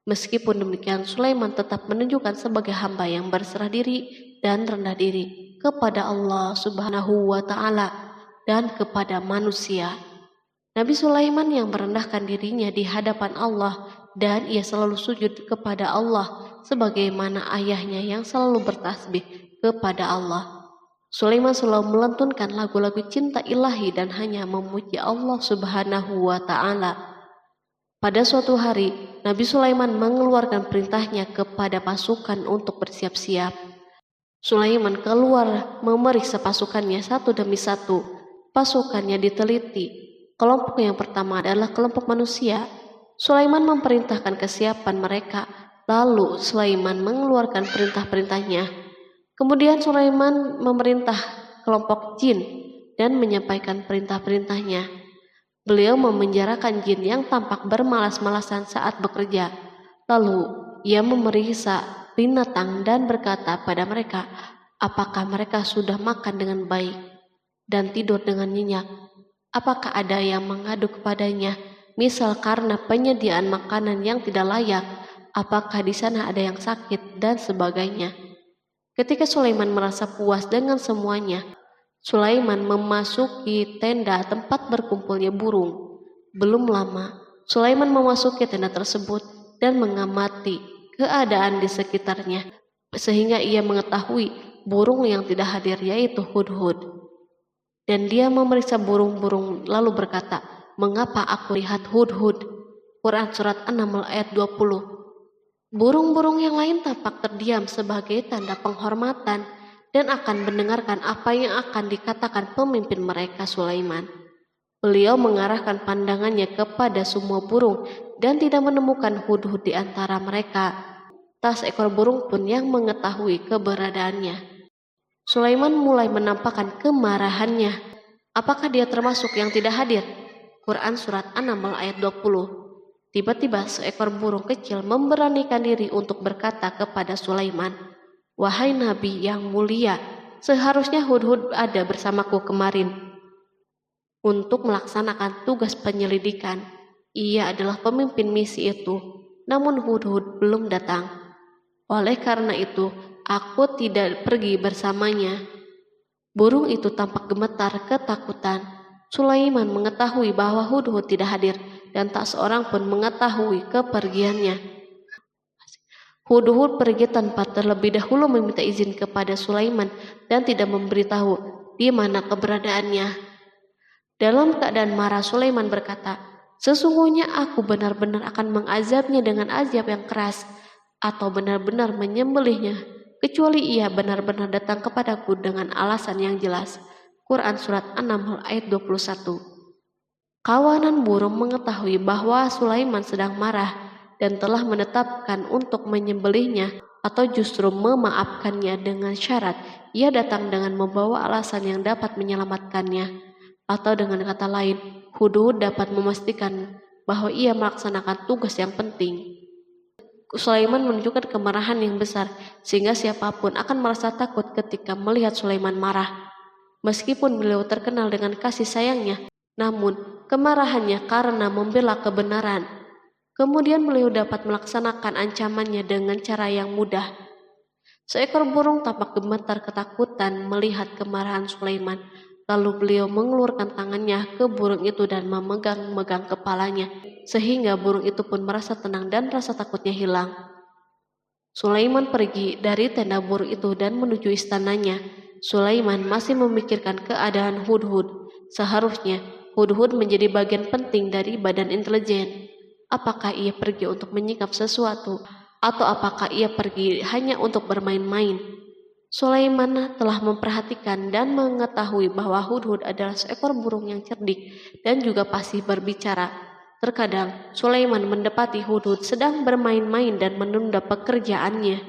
Meskipun demikian, Sulaiman tetap menunjukkan sebagai hamba yang berserah diri dan rendah diri kepada Allah Subhanahu wa Ta'ala dan kepada manusia. Nabi Sulaiman yang merendahkan dirinya di hadapan Allah, dan ia selalu sujud kepada Allah sebagaimana ayahnya yang selalu bertasbih kepada Allah. Sulaiman selalu melantunkan lagu-lagu cinta ilahi dan hanya memuji Allah Subhanahu wa Ta'ala. Pada suatu hari, Nabi Sulaiman mengeluarkan perintahnya kepada pasukan untuk bersiap-siap. Sulaiman keluar memeriksa pasukannya satu demi satu. Pasukannya diteliti. Kelompok yang pertama adalah kelompok manusia. Sulaiman memerintahkan kesiapan mereka, lalu Sulaiman mengeluarkan perintah-perintahnya. Kemudian Sulaiman memerintah kelompok jin dan menyampaikan perintah-perintahnya. Beliau memenjarakan jin yang tampak bermalas-malasan saat bekerja. Lalu ia memeriksa binatang dan berkata pada mereka, apakah mereka sudah makan dengan baik dan tidur dengan nyenyak? Apakah ada yang mengadu kepadanya, misal karena penyediaan makanan yang tidak layak? Apakah di sana ada yang sakit dan sebagainya? Ketika Sulaiman merasa puas dengan semuanya, Sulaiman memasuki tenda tempat berkumpulnya burung. Belum lama, Sulaiman memasuki tenda tersebut dan mengamati keadaan di sekitarnya, sehingga ia mengetahui burung yang tidak hadir yaitu hudhud. Dan dia memeriksa burung-burung lalu berkata, mengapa aku lihat hudhud? Quran Surat An-Naml ayat 20. Burung-burung yang lain tampak terdiam sebagai tanda penghormatan dan akan mendengarkan apa yang akan dikatakan pemimpin mereka Sulaiman. Beliau mengarahkan pandangannya kepada semua burung dan tidak menemukan hudhud di antara mereka. Tak seekor burung pun yang mengetahui keberadaannya. Sulaiman mulai menampakkan kemarahannya. Apakah dia termasuk yang tidak hadir? Quran Surat An-Naml ayat 20. Tiba-tiba seekor burung kecil memberanikan diri untuk berkata kepada Sulaiman, wahai Nabi yang mulia, seharusnya hudhud ada bersamaku kemarin untuk melaksanakan tugas penyelidikan. Ia adalah pemimpin misi itu, namun hudhud belum datang. Oleh karena itu, aku tidak pergi bersamanya. Burung itu tampak gemetar ketakutan. Sulaiman mengetahui bahwa hudhud tidak hadir dan tak seorang pun mengetahui kepergiannya. Hudhud pergi tanpa terlebih dahulu meminta izin kepada Sulaiman dan tidak memberitahu di mana keberadaannya. Dalam keadaan marah, Sulaiman berkata, sesungguhnya aku benar-benar akan mengazabnya dengan azab yang keras atau benar-benar menyembelihnya, kecuali ia benar-benar datang kepadaku dengan alasan yang jelas. Quran Surat An-Naml ayat 21. Kawanan burung mengetahui bahwa Sulaiman sedang marah dan telah menetapkan untuk menyembelihnya atau justru memaafkannya dengan syarat ia datang dengan membawa alasan yang dapat menyelamatkannya. Atau dengan kata lain, hudhud dapat memastikan bahwa ia melaksanakan tugas yang penting. Sulaiman menunjukkan kemarahan yang besar sehingga siapapun akan merasa takut ketika melihat Sulaiman marah. Meskipun beliau terkenal dengan kasih sayangnya, namun kemarahannya karena membela kebenaran. Kemudian beliau dapat melaksanakan ancamannya dengan cara yang mudah. Seekor burung tampak gemetar ketakutan melihat kemarahan Sulaiman. Lalu beliau mengeluarkan tangannya ke burung itu dan memegang-megang kepalanya, sehingga burung itu pun merasa tenang dan rasa takutnya hilang. Sulaiman pergi dari tenda burung itu dan menuju istananya. Sulaiman masih memikirkan keadaan hudhud. Seharusnya hudhud menjadi bagian penting dari badan intelijen. Apakah ia pergi untuk menyingkap sesuatu, atau apakah ia pergi hanya untuk bermain-main? Sulaiman telah memperhatikan dan mengetahui bahwa Hudhud adalah seekor burung yang cerdik dan juga fasih berbicara. Terkadang Sulaiman mendapati Hudhud sedang bermain-main dan menunda pekerjaannya.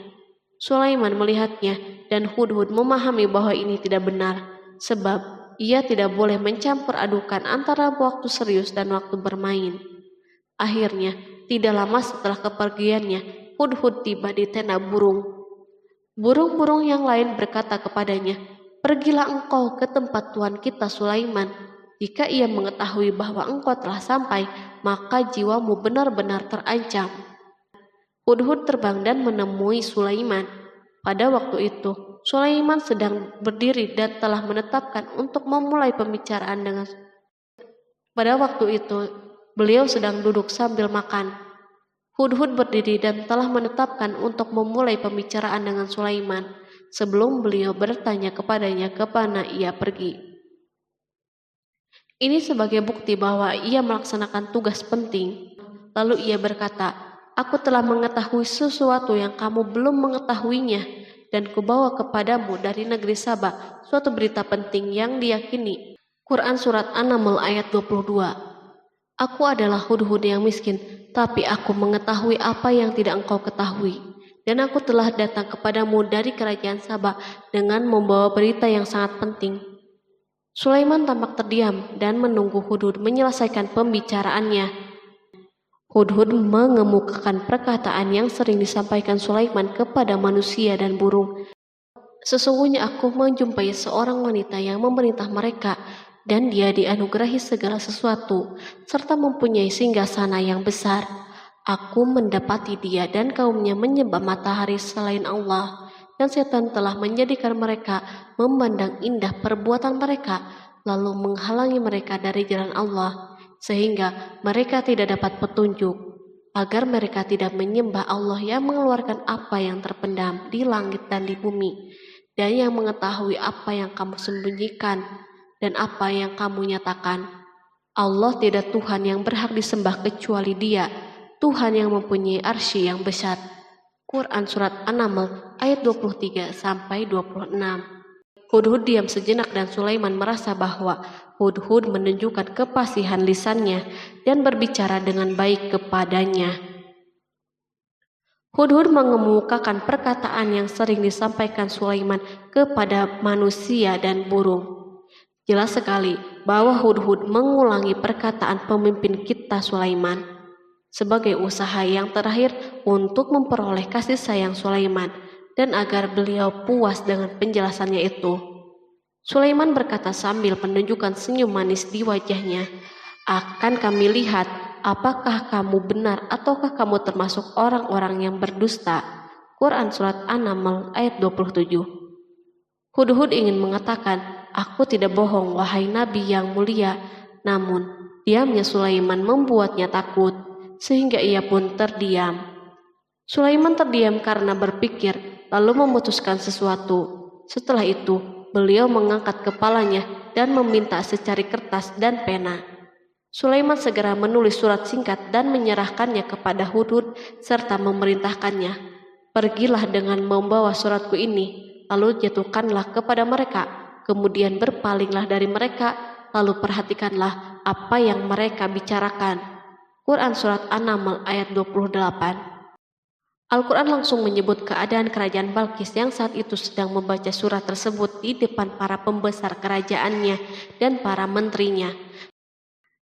Sulaiman melihatnya dan Hudhud memahami bahwa ini tidak benar, sebab ia tidak boleh mencampur adukan antara waktu serius dan waktu bermain. Akhirnya, tidak lama setelah kepergiannya, Hudhud tiba di tenda burung. Burung-burung yang lain berkata kepadanya, "Pergilah engkau ke tempat tuan kita Sulaiman. Jika ia mengetahui bahwa engkau telah sampai, maka jiwamu benar-benar terancam." Hudhud terbang dan menemui Sulaiman. Pada waktu itu, Sulaiman sedang berdiri dan telah menetapkan untuk memulai pembicaraan dengan. Pada waktu itu, beliau sedang duduk sambil makan. Hudhud berdiri dan telah menetapkan untuk memulai pembicaraan dengan Sulaiman sebelum beliau bertanya kepadanya kemana ia pergi. Ini sebagai bukti bahwa ia melaksanakan tugas penting. Lalu ia berkata, "Aku telah mengetahui sesuatu yang kamu belum mengetahuinya, dan kubawa kepadamu dari negeri Saba suatu berita penting yang diyakini." Quran Surat An-Naml ayat 22. Aku adalah Hudhud yang miskin, tapi aku mengetahui apa yang tidak engkau ketahui. Dan aku telah datang kepadamu dari kerajaan Saba dengan membawa berita yang sangat penting. Sulaiman tampak terdiam dan menunggu Hudhud menyelesaikan pembicaraannya. Hudhud mengemukakan perkataan yang sering disampaikan Sulaiman kepada manusia dan burung. Sesungguhnya aku menjumpai seorang wanita yang memerintah mereka, dan dia dianugerahi segala sesuatu, serta mempunyai singgasana yang besar. Aku mendapati dia dan kaumnya menyembah matahari selain Allah, dan setan telah menjadikan mereka memandang indah perbuatan mereka, lalu menghalangi mereka dari jalan Allah, sehingga mereka tidak dapat petunjuk, agar mereka tidak menyembah Allah yang mengeluarkan apa yang terpendam di langit dan di bumi, dan yang mengetahui apa yang kamu sembunyikan dan apa yang kamu nyatakan. Allah tidak Tuhan yang berhak disembah kecuali Dia, Tuhan yang mempunyai arsy yang besar. Quran Surat An-Naml ayat 23-26. Hudhud diam sejenak dan Sulaiman merasa bahwa Hudhud menunjukkan kefasihan lisannya dan berbicara dengan baik kepadanya. Hudhud mengemukakan perkataan yang sering disampaikan Sulaiman kepada manusia dan burung. Jelas sekali bahwa Hudhud mengulangi perkataan pemimpin kita Sulaiman sebagai usaha yang terakhir untuk memperoleh kasih sayang Sulaiman dan agar beliau puas dengan penjelasannya itu. Sulaiman berkata sambil menunjukkan senyum manis di wajahnya, "Akan kami lihat apakah kamu benar ataukah kamu termasuk orang-orang yang berdusta." Quran Surat An-Naml ayat 27. Hudhud ingin mengatakan, "Aku tidak bohong, wahai Nabi yang mulia." Namun, diamnya Sulaiman membuatnya takut, sehingga ia pun terdiam. Sulaiman terdiam karena berpikir, lalu memutuskan sesuatu. Setelah itu, beliau mengangkat kepalanya dan meminta secari kertas dan pena. Sulaiman segera menulis surat singkat dan menyerahkannya kepada Hudhud serta memerintahkannya, "Pergilah dengan membawa suratku ini, lalu jatuhkanlah kepada mereka. Kemudian berpalinglah dari mereka, lalu perhatikanlah apa yang mereka bicarakan." Quran Surat An-Naml ayat 28. Al-Quran langsung menyebut keadaan kerajaan Balqis yang saat itu sedang membaca surat tersebut di depan para pembesar kerajaannya dan para menterinya.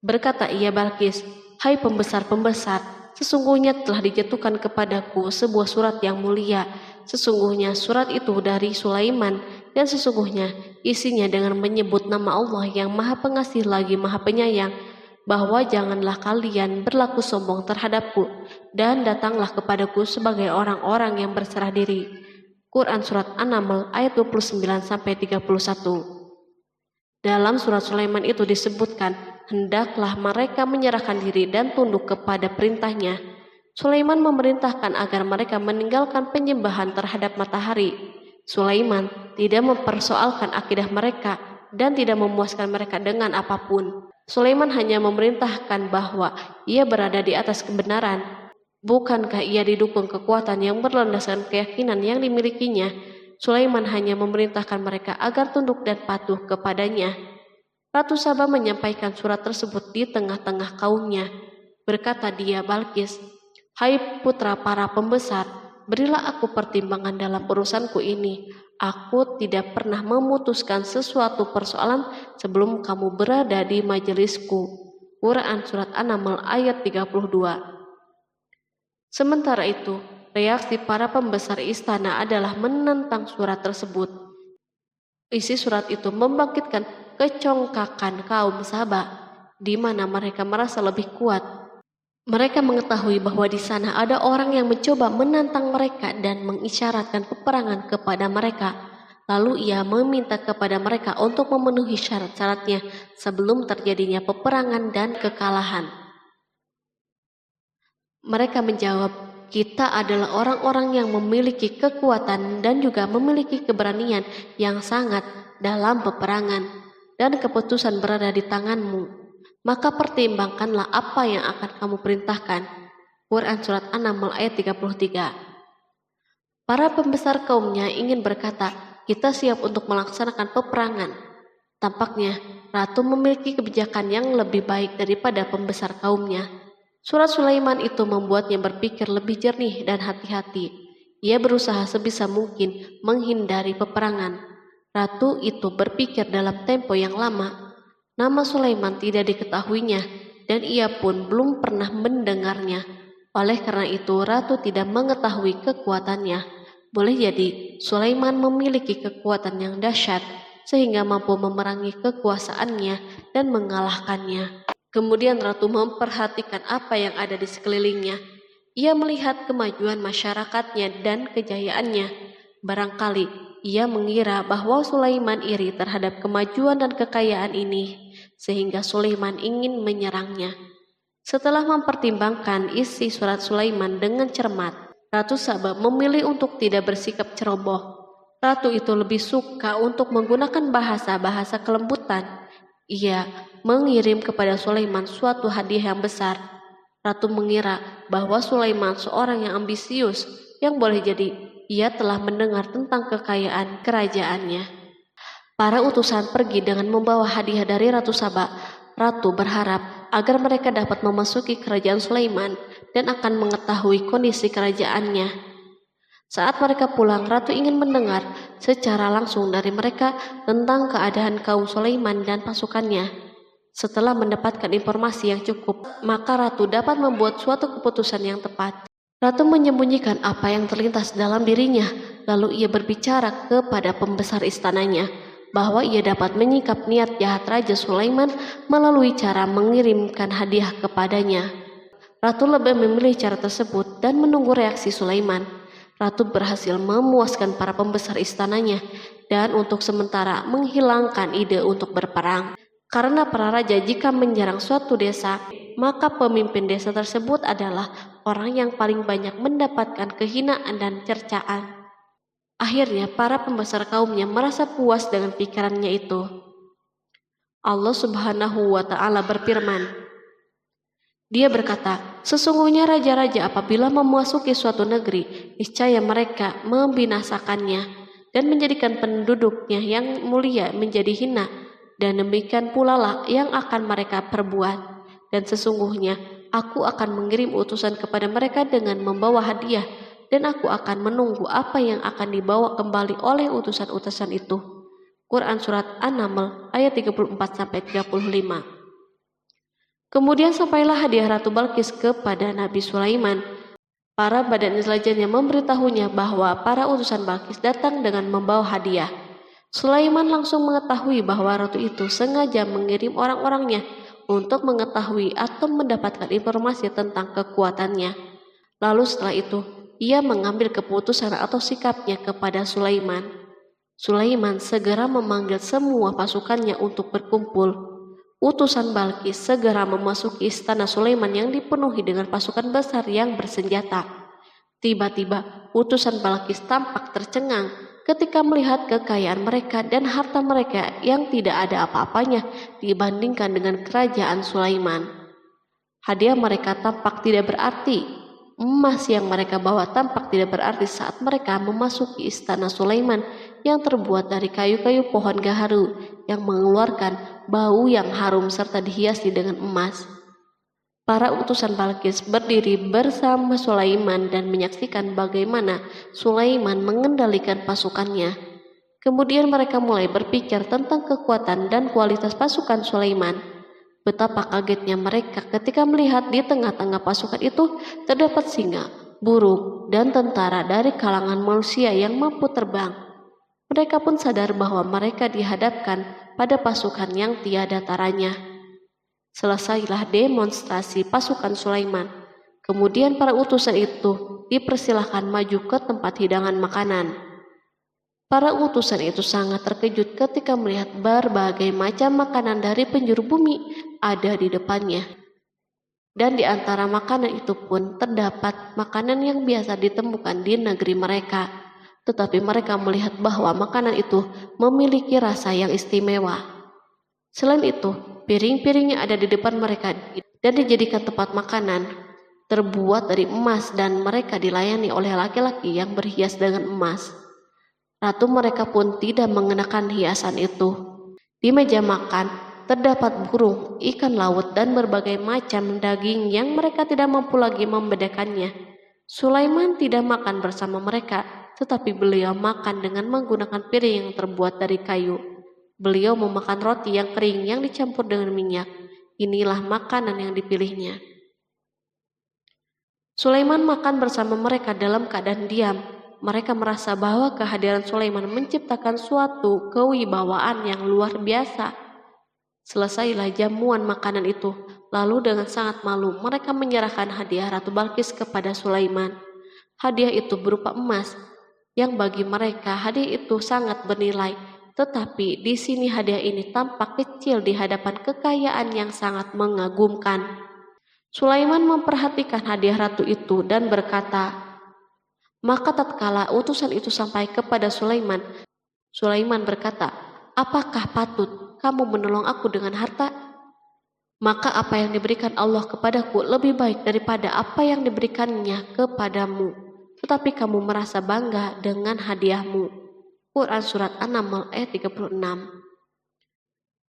Berkata ia Balqis, "Hai pembesar-pembesar, sesungguhnya telah dijatuhkan kepadaku sebuah surat yang mulia. Sesungguhnya surat itu dari Sulaiman, dan sesungguhnya isinya dengan menyebut nama Allah yang Maha Pengasih lagi Maha Penyayang, bahwa janganlah kalian berlaku sombong terhadapku, dan datanglah kepadaku sebagai orang-orang yang berserah diri." Quran Surat An-Naml ayat 29-31. Dalam surat Sulaiman itu disebutkan, hendaklah mereka menyerahkan diri dan tunduk kepada perintahnya. Sulaiman memerintahkan agar mereka meninggalkan penyembahan terhadap matahari. Sulaiman tidak mempersoalkan akidah mereka dan tidak memuaskan mereka dengan apapun. Sulaiman hanya memerintahkan bahwa ia berada di atas kebenaran. Bukankah ia didukung kekuatan yang berlandaskan keyakinan yang dimilikinya? Sulaiman hanya memerintahkan mereka agar tunduk dan patuh kepadanya. Ratu Saba menyampaikan surat tersebut di tengah-tengah kaumnya. Berkata dia, Balkis, "Hai putra para pembesar, berilah aku pertimbangan dalam urusanku ini. Aku tidak pernah memutuskan sesuatu persoalan sebelum kamu berada di majelisku." Quran Surat An-Naml ayat 32. Sementara itu, reaksi para pembesar istana adalah menentang surat tersebut. Isi surat itu membangkitkan kecongkakan kaum Saba, di mana mereka merasa lebih kuat. Mereka mengetahui bahwa di sana ada orang yang mencoba menantang mereka dan mengisyaratkan peperangan kepada mereka. Lalu ia meminta kepada mereka untuk memenuhi syarat-syaratnya sebelum terjadinya peperangan dan kekalahan. Mereka menjawab, "Kita adalah orang-orang yang memiliki kekuatan dan juga memiliki keberanian yang sangat dalam peperangan, dan keputusan berada di tanganmu. Maka pertimbangkanlah apa yang akan kamu perintahkan." Quran Surat An-Naml ayat 33. Para pembesar kaumnya ingin berkata, "Kita siap untuk melaksanakan peperangan." Tampaknya ratu memiliki kebijakan yang lebih baik daripada pembesar kaumnya. Surat Sulaiman itu membuatnya berpikir lebih jernih dan hati-hati. Ia berusaha sebisa mungkin menghindari peperangan. Ratu itu berpikir dalam tempo yang lama. Nama Sulaiman tidak diketahuinya, dan ia pun belum pernah mendengarnya. Oleh karena itu, ratu tidak mengetahui kekuatannya. Boleh jadi Sulaiman memiliki kekuatan yang dahsyat sehingga mampu memerangi kekuasaannya dan mengalahkannya. Kemudian ratu memperhatikan apa yang ada di sekelilingnya. Ia melihat kemajuan masyarakatnya dan kejayaannya. Barangkali ia mengira bahwa Sulaiman iri terhadap kemajuan dan kekayaan ini, sehingga Sulaiman ingin menyerangnya. Setelah mempertimbangkan isi surat Sulaiman dengan cermat, Ratu Saba memilih untuk tidak bersikap ceroboh. Ratu itu lebih suka untuk menggunakan bahasa-bahasa kelembutan. Ia mengirim kepada Sulaiman suatu hadiah yang besar. Ratu mengira bahwa Sulaiman seorang yang ambisius, yang boleh jadi ia telah mendengar tentang kekayaan kerajaannya. Para utusan pergi dengan membawa hadiah dari Ratu Saba. Ratu berharap agar mereka dapat memasuki kerajaan Sulaiman dan akan mengetahui kondisi kerajaannya. Saat mereka pulang, Ratu ingin mendengar secara langsung dari mereka tentang keadaan kaum Sulaiman dan pasukannya. Setelah mendapatkan informasi yang cukup, maka Ratu dapat membuat suatu keputusan yang tepat. Ratu menyembunyikan apa yang terlintas dalam dirinya, lalu ia berbicara kepada pembesar istananya bahwa ia dapat menyingkap niat jahat Raja Sulaiman melalui cara mengirimkan hadiah kepadanya. Ratu lebih memilih cara tersebut dan menunggu reaksi Sulaiman. Ratu berhasil memuaskan para pembesar istananya dan untuk sementara menghilangkan ide untuk berperang. Karena para raja jika menyerang suatu desa, maka pemimpin desa tersebut adalah orang yang paling banyak mendapatkan kehinaan dan cercaan. Akhirnya para pembesar kaumnya merasa puas dengan pikirannya itu. Allah Subhanahu wa Ta'ala berfirman, Dia berkata, "Sesungguhnya raja-raja apabila memasuki suatu negeri, niscaya mereka membinasakannya dan menjadikan penduduknya yang mulia menjadi hina, dan demikian pula lah yang akan mereka perbuat. Dan sesungguhnya aku akan mengirim utusan kepada mereka dengan membawa hadiah, dan aku akan menunggu apa yang akan dibawa kembali oleh utusan-utusan itu." Quran Surat An-Naml ayat 34-35. Kemudian sampailah hadiah Ratu Balkis kepada Nabi Sulaiman. Para badan intelijennya memberitahunya bahwa para utusan Balkis datang dengan membawa hadiah. Sulaiman langsung mengetahui bahwa ratu itu sengaja mengirim orang-orangnya untuk mengetahui atau mendapatkan informasi tentang kekuatannya. Lalu setelah itu, ia mengambil keputusan atau sikapnya kepada Sulaiman. Sulaiman segera memanggil semua pasukannya untuk berkumpul. Utusan Balkis segera memasuki istana Sulaiman yang dipenuhi dengan pasukan besar yang bersenjata. Tiba-tiba, utusan Balkis tampak tercengang ketika melihat kekayaan mereka dan harta mereka yang tidak ada apa-apanya dibandingkan dengan kerajaan Sulaiman. Hadiah mereka tampak tidak berarti. Emas yang mereka bawa tampak tidak berarti saat mereka memasuki istana Sulaiman yang terbuat dari kayu-kayu pohon gaharu yang mengeluarkan bau yang harum serta dihiasi dengan emas. Para utusan Balkis berdiri bersama Sulaiman dan menyaksikan bagaimana Sulaiman mengendalikan pasukannya. Kemudian mereka mulai berpikir tentang kekuatan dan kualitas pasukan Sulaiman. Betapa kagetnya mereka ketika melihat di tengah-tengah pasukan itu terdapat singa, burung, dan tentara dari kalangan manusia yang mampu terbang. Mereka pun sadar bahwa mereka dihadapkan pada pasukan yang tiada taranya. Selesailah demonstrasi pasukan Sulaiman. Kemudian para utusan itu dipersilahkan maju ke tempat hidangan makanan. Para utusan itu sangat terkejut ketika melihat berbagai macam makanan dari penjuru bumi ada di depannya. Dan di antara makanan itu pun terdapat makanan yang biasa ditemukan di negeri mereka. Tetapi mereka melihat bahwa makanan itu memiliki rasa yang istimewa. Selain itu, piring-piring yang ada di depan mereka dan dijadikan tempat makanan terbuat dari emas dan mereka dilayani oleh laki-laki yang berhias dengan emas. Ratu mereka pun tidak mengenakan hiasan itu. Di meja makan terdapat burung, ikan laut, dan berbagai macam daging yang mereka tidak mampu lagi membedakannya. Sulaiman tidak makan bersama mereka, tetapi beliau makan dengan menggunakan piring yang terbuat dari kayu. Beliau memakan roti yang kering yang dicampur dengan minyak. Inilah makanan yang dipilihnya. Sulaiman makan bersama mereka dalam keadaan diam. Mereka merasa bahwa kehadiran Sulaiman menciptakan suatu kewibawaan yang luar biasa. Selesailah jamuan makanan itu. Lalu dengan sangat malu mereka menyerahkan hadiah Ratu Balkis kepada Sulaiman. Hadiah itu berupa emas, yang bagi mereka hadiah itu sangat bernilai. Tetapi di sini hadiah ini tampak kecil di hadapan kekayaan yang sangat mengagumkan. Sulaiman memperhatikan hadiah ratu itu dan berkata, maka tatkala utusan itu sampai kepada Sulaiman, Sulaiman berkata, apakah patut kamu menolong aku dengan harta? Maka apa yang diberikan Allah kepadaku lebih baik daripada apa yang diberikannya kepadamu. Tetapi kamu merasa bangga dengan hadiahmu. Quran Surat An-Naml ayat 36.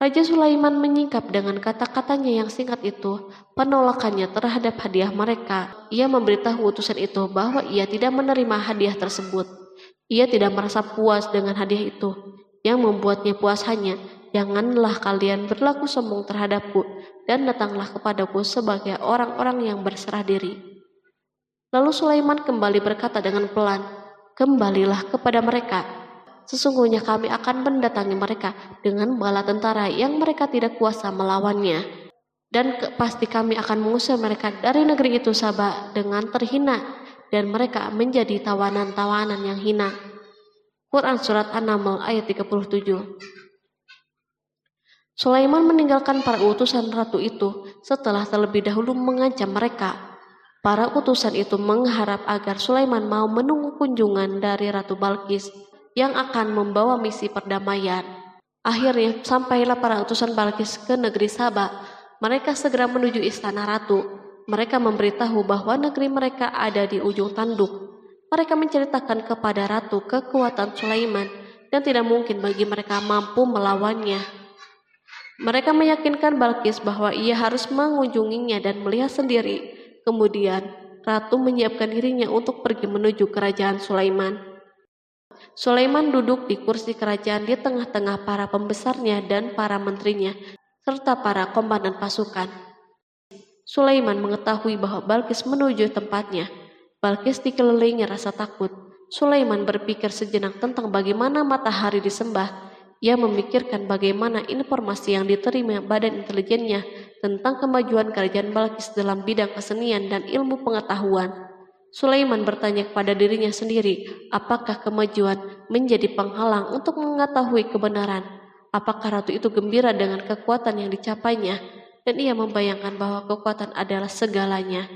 Raja Sulaiman menyingkap dengan kata-katanya yang singkat itu penolakannya terhadap hadiah mereka. Ia memberitahu utusan itu bahwa ia tidak menerima hadiah tersebut. Ia tidak merasa puas dengan hadiah itu. Yang membuatnya puas hanya, janganlah kalian berlaku sombong terhadapku dan datanglah kepadaku sebagai orang-orang yang berserah diri. Lalu Sulaiman kembali berkata dengan pelan, kembalilah kepada mereka. Sesungguhnya kami akan mendatangi mereka dengan bala tentara yang mereka tidak kuasa melawannya. Dan pasti kami akan mengusir mereka dari negeri itu Saba dengan terhina dan mereka menjadi tawanan-tawanan yang hina. Quran Surat An-Naml ayat 37. Sulaiman meninggalkan para utusan ratu itu setelah terlebih dahulu mengancam mereka. Para utusan itu mengharap agar Sulaiman mau menunggu kunjungan dari Ratu Balkis yang akan membawa misi perdamaian. Akhirnya sampailah para utusan Balkis ke negeri Saba. Mereka segera menuju istana ratu. Mereka memberitahu bahwa negeri mereka ada di ujung tanduk. Mereka menceritakan kepada ratu kekuatan Sulaiman dan tidak mungkin bagi mereka mampu melawannya. Mereka meyakinkan Balkis bahwa ia harus mengunjunginya dan melihat sendiri. Kemudian ratu menyiapkan dirinya untuk pergi menuju kerajaan Sulaiman. Sulaiman duduk di kursi kerajaan di tengah-tengah para pembesarnya dan para menterinya, serta para komandan pasukan. Sulaiman mengetahui bahwa Balkis menuju tempatnya. Balkis dikelilingi rasa takut. Sulaiman berpikir sejenak tentang bagaimana matahari disembah. Ia memikirkan bagaimana informasi yang diterima badan intelijennya tentang kemajuan kerajaan Balkis dalam bidang kesenian dan ilmu pengetahuan. Sulaiman bertanya kepada dirinya sendiri, apakah kemajuan menjadi penghalang untuk mengetahui kebenaran? Apakah ratu itu gembira dengan kekuatan yang dicapainya? Dan ia membayangkan bahwa kekuatan adalah segalanya.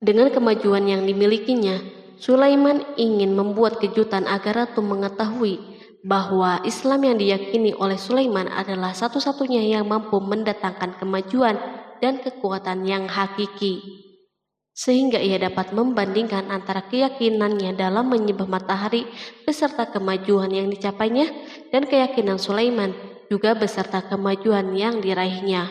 Dengan kemajuan yang dimilikinya, Sulaiman ingin membuat kejutan agar ratu mengetahui bahwa Islam yang diyakini oleh Sulaiman adalah satu-satunya yang mampu mendatangkan kemajuan dan kekuatan yang hakiki. sehingga ia dapat membandingkan antara keyakinannya dalam menyembah matahari beserta kemajuan yang dicapainya dan keyakinan Sulaiman juga beserta kemajuan yang diraihnya.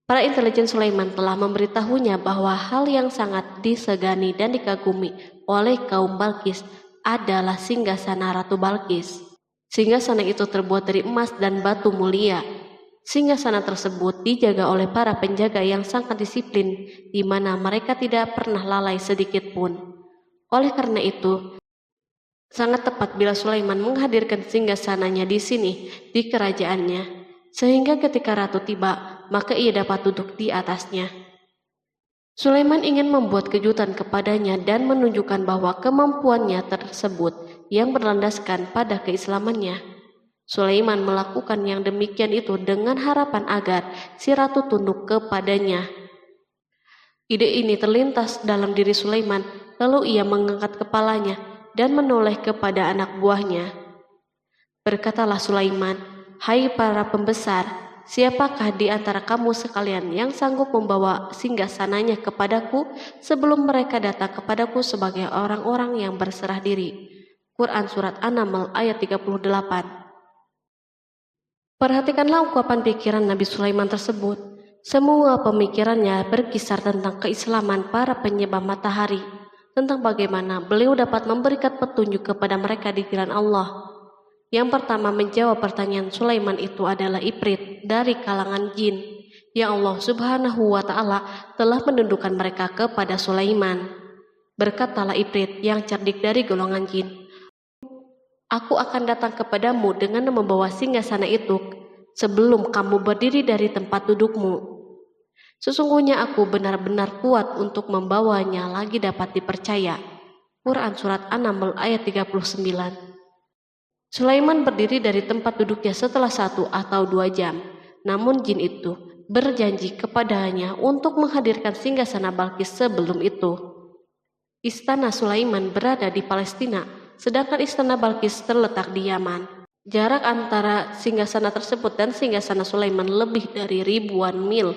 Para intelijen Sulaiman telah memberitahunya bahwa hal yang sangat disegani dan dikagumi oleh kaum Balkis adalah singgasana Ratu Balkis. Singgasana itu terbuat dari emas dan batu mulia. Singgasana tersebut dijaga oleh para penjaga yang sangat disiplin, di mana mereka tidak pernah lalai sedikit pun. Oleh karena itu, sangat tepat bila Sulaiman menghadirkan singgasananya di sini, di kerajaannya, sehingga ketika ratu tiba, maka ia dapat duduk di atasnya. Sulaiman ingin membuat kejutan kepadanya dan menunjukkan bahwa kemampuannya tersebut yang berlandaskan pada keislamannya. Sulaiman melakukan yang demikian itu dengan harapan agar si ratu tunduk kepadanya. Ide ini terlintas dalam diri Sulaiman, lalu ia mengangkat kepalanya dan menoleh kepada anak buahnya. Berkatalah Sulaiman, "Hai para pembesar, siapakah di antara kamu sekalian yang sanggup membawa singgasananya kepadaku sebelum mereka datang kepadaku sebagai orang-orang yang berserah diri?" Quran Surat An-Naml ayat 38. Perhatikanlah ungkapan pikiran Nabi Sulaiman tersebut. Semua pemikirannya berkisar tentang keislaman para penyembah matahari, tentang bagaimana beliau dapat memberikan petunjuk kepada mereka di jalan Allah. Yang pertama menjawab pertanyaan Sulaiman itu adalah Ifrit dari kalangan jin, yang Allah Subhanahu wa Ta'ala telah menundukkan mereka kepada Sulaiman. Berkatalah Ifrit yang cerdik dari golongan jin, "Aku akan datang kepadamu dengan membawa singgasana itu sebelum kamu berdiri dari tempat dudukmu. Sesungguhnya aku benar-benar kuat untuk membawanya lagi dapat dipercaya." Quran Surat An-Naml ayat 39. Sulaiman berdiri dari tempat duduknya setelah 1 atau 2 jam. Namun jin itu berjanji kepadanya untuk menghadirkan singgasana Balkis sebelum itu. Istana Sulaiman berada di Palestina, sedangkan istana Balkis terletak di Yaman. Jarak antara singgasana tersebut dan singgasana Sulaiman lebih dari ribuan mil.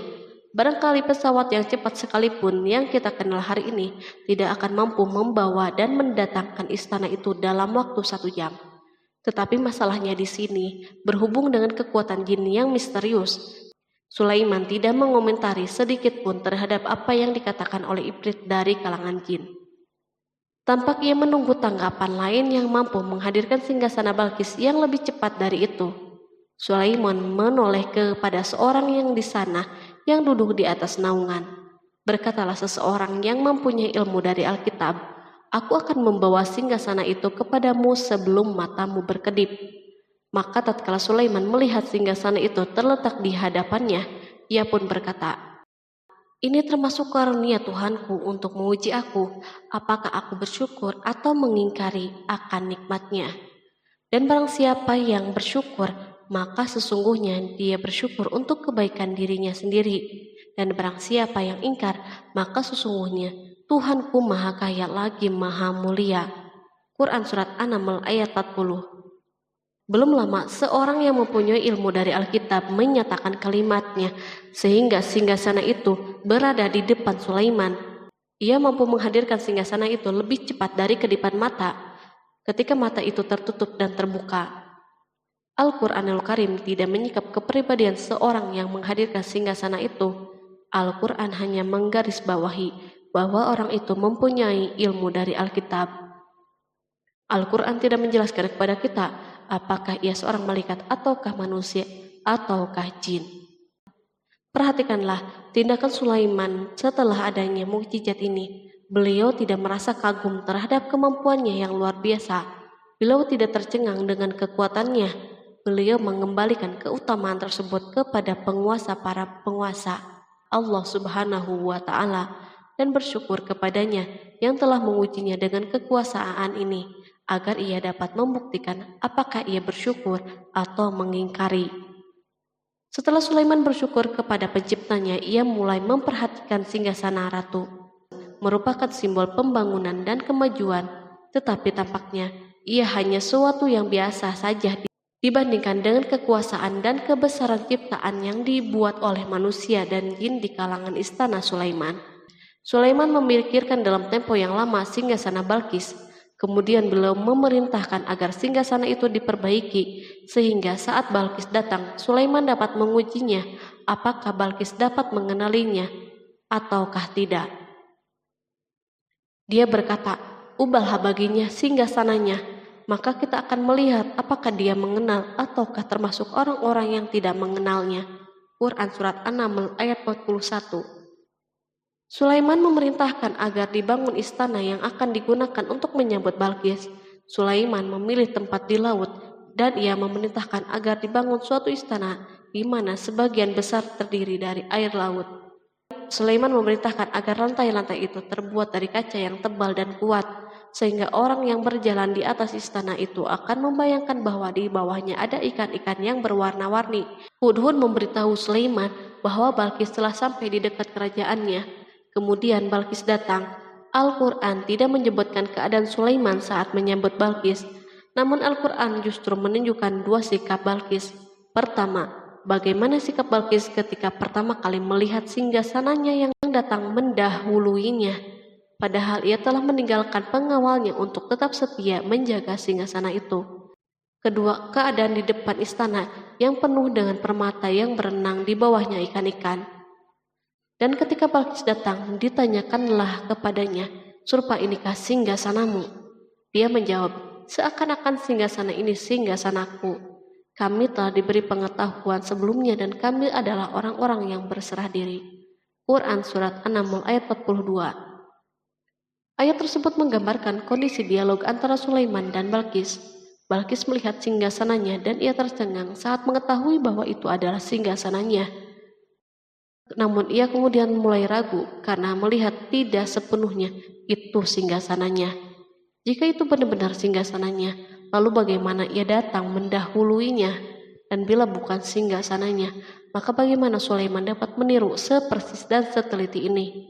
Barangkali pesawat yang cepat sekalipun yang kita kenal hari ini tidak akan mampu membawa dan mendatangkan istana itu dalam waktu 1 jam. Tetapi masalahnya di sini berhubung dengan kekuatan jin yang misterius. Sulaiman tidak mengomentari sedikit pun terhadap apa yang dikatakan oleh Ifrit dari kalangan jin. Tampak ia menunggu tanggapan lain yang mampu menghadirkan singgasana Balkis yang lebih cepat dari itu. Sulaiman menoleh kepada seorang yang di sana yang duduk di atas naungan. Berkatalah seseorang yang mempunyai ilmu dari Alkitab, "Aku akan membawa singgasana itu kepadamu sebelum matamu berkedip." Maka tatkala Sulaiman melihat singgasana itu terletak di hadapannya, ia pun berkata, "Ini termasuk karunia Tuhanku untuk menguji aku, apakah aku bersyukur atau mengingkari akan nikmatnya. Dan barang siapa yang bersyukur, maka sesungguhnya dia bersyukur untuk kebaikan dirinya sendiri. Dan barang siapa yang ingkar, maka sesungguhnya Tuhanku maha kaya lagi maha mulia." Quran Surat An-Naml ayat 40. Belum lama, seorang yang mempunyai ilmu dari Alkitab menyatakan kalimatnya, sehingga singgasana itu berada di depan Sulaiman. Ia mampu menghadirkan singgasana itu lebih cepat dari kedipan mata, ketika mata itu tertutup dan terbuka. Al-Quranul Karim tidak menyikap kepribadian seorang yang menghadirkan singgasana itu. Al-Quran hanya menggarisbawahi bahwa orang itu mempunyai ilmu dari Alkitab. Al-Quran tidak menjelaskan kepada kita apakah ia seorang malaikat ataukah manusia ataukah jin. Perhatikanlah tindakan Sulaiman setelah adanya mukjizat ini. Beliau tidak merasa kagum terhadap kemampuannya yang luar biasa. Beliau tidak tercengang dengan kekuatannya. Beliau mengembalikan keutamaan tersebut kepada penguasa para penguasa, Allah Subhanahu wa Ta'ala, dan bersyukur kepadanya yang telah mengujinya dengan kekuasaan ini, agar ia dapat membuktikan apakah ia bersyukur atau mengingkari. Setelah Sulaiman bersyukur kepada penciptanya, ia mulai memperhatikan singgasana ratu. Merupakan simbol pembangunan dan kemajuan, tetapi tampaknya ia hanya sesuatu yang biasa saja dibandingkan dengan kekuasaan dan kebesaran ciptaan yang dibuat oleh manusia dan jin di kalangan istana Sulaiman. Sulaiman memikirkan dalam tempo yang lama singgasana Balkis. Kemudian beliau memerintahkan agar singgasana itu diperbaiki, sehingga saat Balkis datang, Sulaiman dapat mengujinya apakah Balkis dapat mengenalinya ataukah tidak. Dia berkata, "Ubahlah baginya singgasananya, maka kita akan melihat apakah dia mengenal ataukah termasuk orang-orang yang tidak mengenalnya." Quran Surat An-Naml ayat 41. Sulaiman memerintahkan agar dibangun istana yang akan digunakan untuk menyambut Balkis. Sulaiman memilih tempat di laut dan ia memerintahkan agar dibangun suatu istana di mana sebagian besar terdiri dari air laut. Sulaiman memerintahkan agar lantai-lantai itu terbuat dari kaca yang tebal dan kuat, sehingga orang yang berjalan di atas istana itu akan membayangkan bahwa di bawahnya ada ikan-ikan yang berwarna-warni. Hudhud memberitahu Sulaiman bahwa Balkis telah sampai di dekat kerajaannya. Kemudian Balkis datang. Al-Quran tidak menyebutkan keadaan Sulaiman saat menyambut Balkis, namun Al-Quran justru menunjukkan dua sikap Balkis. Pertama, bagaimana sikap Balkis ketika pertama kali melihat singgasananya yang datang mendahuluinya, padahal ia telah meninggalkan pengawalnya untuk tetap setia menjaga singgasana itu. Kedua, keadaan di depan istana yang penuh dengan permata yang berenang di bawahnya ikan-ikan. Dan ketika Balkis datang, ditanyakanlah kepadanya, "Serupa inikah singgasanamu?" Dia menjawab, "Seakan-akan singgasana ini singgasanaku. Kami telah diberi pengetahuan sebelumnya dan kami adalah orang-orang yang berserah diri." Quran Surat An-Naml ayat 42. Ayat tersebut menggambarkan kondisi dialog antara Sulaiman dan Balkis. Balkis melihat singgasananya dan ia tercengang saat mengetahui bahwa itu adalah singgasananya. Namun ia kemudian mulai ragu karena melihat tidak sepenuhnya itu singgasananya. Jika itu benar-benar singgasananya, lalu bagaimana ia datang mendahuluinya? Dan bila bukan singgasananya, maka bagaimana Sulaiman dapat meniru sepersis dan seteliti ini?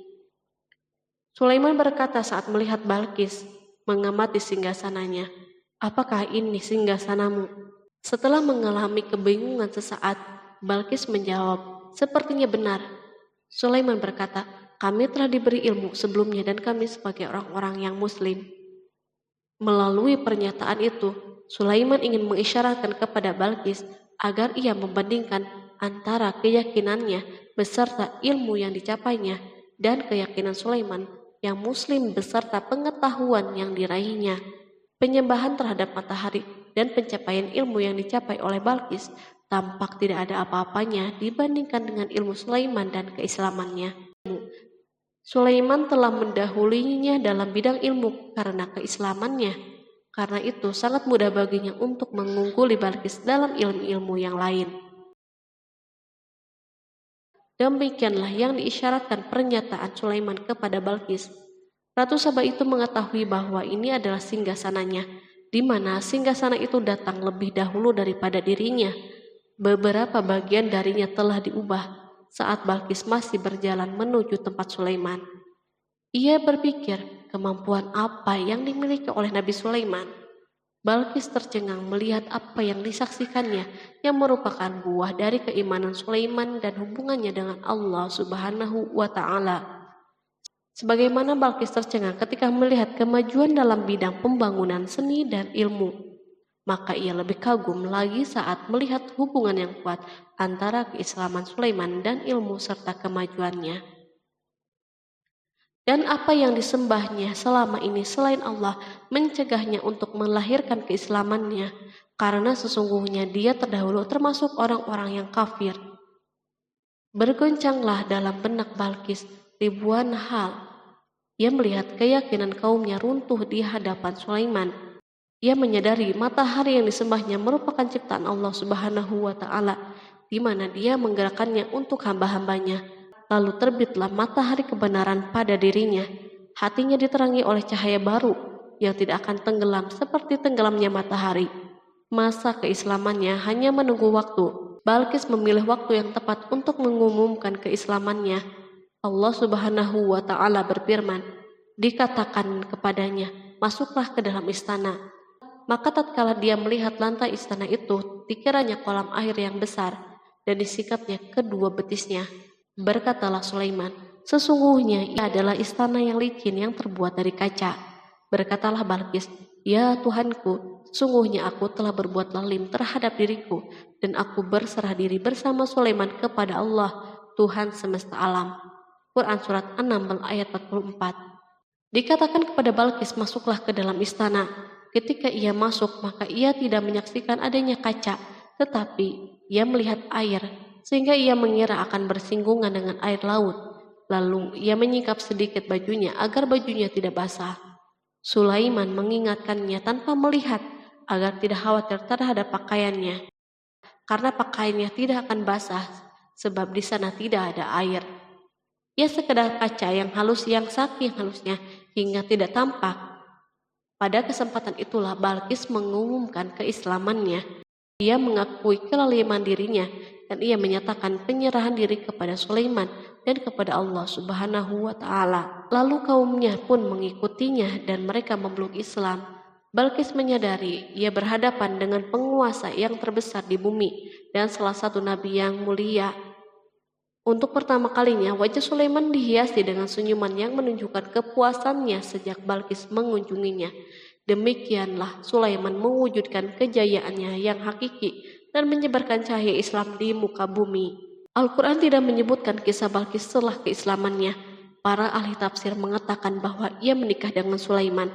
Sulaiman berkata saat melihat Balkis mengamati singgasananya, "Apakah ini singgasanamu?" Setelah mengalami kebingungan sesaat, Balkis menjawab, "Sepertinya benar." Sulaiman berkata, "Kami telah diberi ilmu sebelumnya dan kami sebagai orang-orang yang muslim." Melalui pernyataan itu, Sulaiman ingin mengisyaratkan kepada Balkis agar ia membandingkan antara keyakinannya beserta ilmu yang dicapainya dan keyakinan Sulaiman yang muslim beserta pengetahuan yang diraihnya. Penyembahan terhadap matahari dan pencapaian ilmu yang dicapai oleh Balkis tampak tidak ada apa-apanya dibandingkan dengan ilmu Sulaiman dan keislamannya. Sulaiman telah mendahulinya dalam bidang ilmu karena keislamannya. Karena itu sangat mudah baginya untuk mengungguli Balkis dalam ilmu-ilmu yang lain. Demikianlah yang diisyaratkan pernyataan Sulaiman kepada Balkis. Ratu Saba itu mengetahui bahwa ini adalah singgasananya, di mana singgasana itu datang lebih dahulu daripada dirinya. Beberapa bagian darinya telah diubah saat Balkis masih berjalan menuju tempat Sulaiman. Ia berpikir kemampuan apa yang dimiliki oleh Nabi Sulaiman. Balkis tercengang melihat apa yang disaksikannya yang merupakan buah dari keimanan Sulaiman dan hubungannya dengan Allah Subhanahu wa Ta'ala. Sebagaimana Balkis tercengang ketika melihat kemajuan dalam bidang pembangunan seni dan ilmu, maka ia lebih kagum lagi saat melihat hubungan yang kuat antara keislaman Sulaiman dan ilmu serta kemajuannya. Dan apa yang disembahnya selama ini selain Allah mencegahnya untuk melahirkan keislamannya, karena sesungguhnya dia terdahulu termasuk orang-orang yang kafir. Bergoncanglah dalam benak Balkis ribuan hal. Ia melihat keyakinan kaumnya runtuh di hadapan Sulaiman. Ia menyadari matahari yang disembahnya merupakan ciptaan Allah Subhanahu wa Ta'ala, di mana dia menggerakkannya untuk hamba-hambanya. Lalu terbitlah matahari kebenaran pada dirinya. Hatinya diterangi oleh cahaya baru yang tidak akan tenggelam seperti tenggelamnya matahari. Masa keislamannya hanya menunggu waktu. Balkis memilih waktu yang tepat untuk mengumumkan keislamannya. Allah Subhanahu wa Ta'ala berfirman, dikatakan kepadanya, "Masuklah ke dalam istana." Maka tatkala dia melihat lantai istana itu, dikiranya kolam air yang besar dan disikapnya kedua betisnya. Berkatalah Sulaiman, Sesungguhnya ia adalah istana yang licin yang terbuat dari kaca. Berkatalah Balqis, "Ya Tuhanku, sesungguhnya aku telah berbuat zalim terhadap diriku, dan aku berserah diri bersama Sulaiman kepada Allah, Tuhan semesta alam." Quran Surat 6 ayat 44. Dikatakan kepada Balqis, masuklah ke dalam istana. Ketika ia masuk, maka ia tidak menyaksikan adanya kaca, tetapi ia melihat air, sehingga ia mengira akan bersinggungan dengan air laut. Lalu ia menyingkap sedikit bajunya agar bajunya tidak basah. Sulaiman mengingatkannya tanpa melihat agar tidak khawatir terhadap pakaiannya, karena pakaiannya tidak akan basah sebab di sana tidak ada air. Ia sekedar kaca yang halus yang saking halusnya hingga tidak tampak. Pada kesempatan itulah Balqis mengumumkan keislamannya. Ia mengakui kelaliman dirinya dan ia menyatakan penyerahan diri kepada Sulaiman dan kepada Allah Subhanahu wa Ta'ala. Lalu kaumnya pun mengikutinya dan mereka memeluk Islam. Balqis menyadari ia berhadapan dengan penguasa yang terbesar di bumi dan salah satu nabi yang mulia. Untuk pertama kalinya wajah Sulaiman dihiasi dengan senyuman yang menunjukkan kepuasannya sejak Balqis mengunjunginya. Demikianlah Sulaiman mewujudkan kejayaannya yang hakiki dan menyebarkan cahaya Islam di muka bumi. Al-Quran tidak menyebutkan kisah Balqis setelah keislamannya. Para ahli tafsir mengatakan bahwa ia menikah dengan Sulaiman.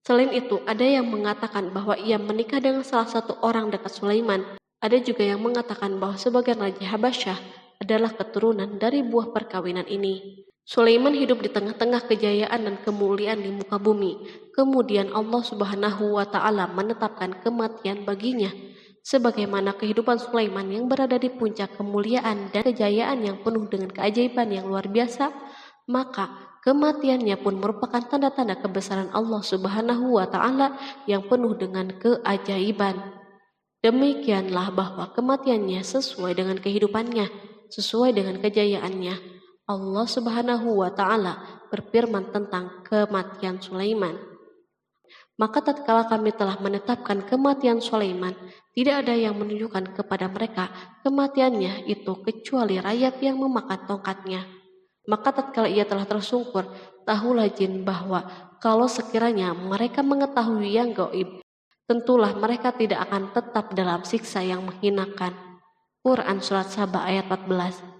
Selain itu, ada yang mengatakan bahwa ia menikah dengan salah satu orang dekat Sulaiman. Ada juga yang mengatakan bahwa sebagian Raja Habasyah adalah keturunan dari buah perkawinan ini. Sulaiman hidup di tengah-tengah kejayaan dan kemuliaan di muka bumi. Kemudian Allah Subhanahu wa Ta'ala menetapkan kematian baginya. Sebagaimana kehidupan Sulaiman yang berada di puncak kemuliaan dan kejayaan yang penuh dengan keajaiban yang luar biasa, maka kematiannya pun merupakan tanda-tanda kebesaran Allah Subhanahu wa Ta'ala yang penuh dengan keajaiban. Demikianlah bahwa kematiannya sesuai dengan kehidupannya, sesuai dengan kejayaannya. Allah Subhanahu wa Ta'ala berfirman tentang kematian Sulaiman. Maka tatkala kami telah menetapkan kematian Sulaiman, tidak ada yang menunjukkan kepada mereka kematiannya itu kecuali rayap yang memakan tongkatnya. Maka tatkala ia telah tersungkur, tahulah jin bahwa kalau sekiranya mereka mengetahui yang gaib, tentulah mereka tidak akan tetap dalam siksa yang menghinakan. Quran Surat Saba ayat 14.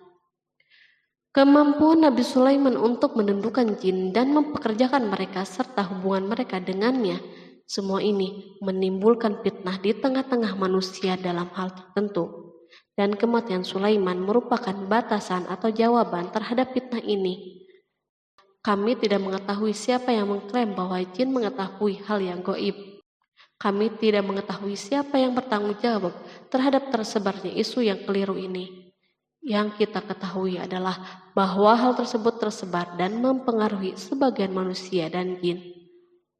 Kemampuan Nabi Sulaiman untuk menundukkan jin dan mempekerjakan mereka serta hubungan mereka dengannya, semua ini menimbulkan fitnah di tengah-tengah manusia dalam hal tertentu. Dan kematian Sulaiman merupakan batasan atau jawaban terhadap fitnah ini. Kami tidak mengetahui siapa yang mengklaim bahwa jin mengetahui hal yang gaib. Kami tidak mengetahui siapa yang bertanggung jawab terhadap tersebarnya isu yang keliru ini. Yang kita ketahui adalah bahwa hal tersebut tersebar dan mempengaruhi sebagian manusia dan jin.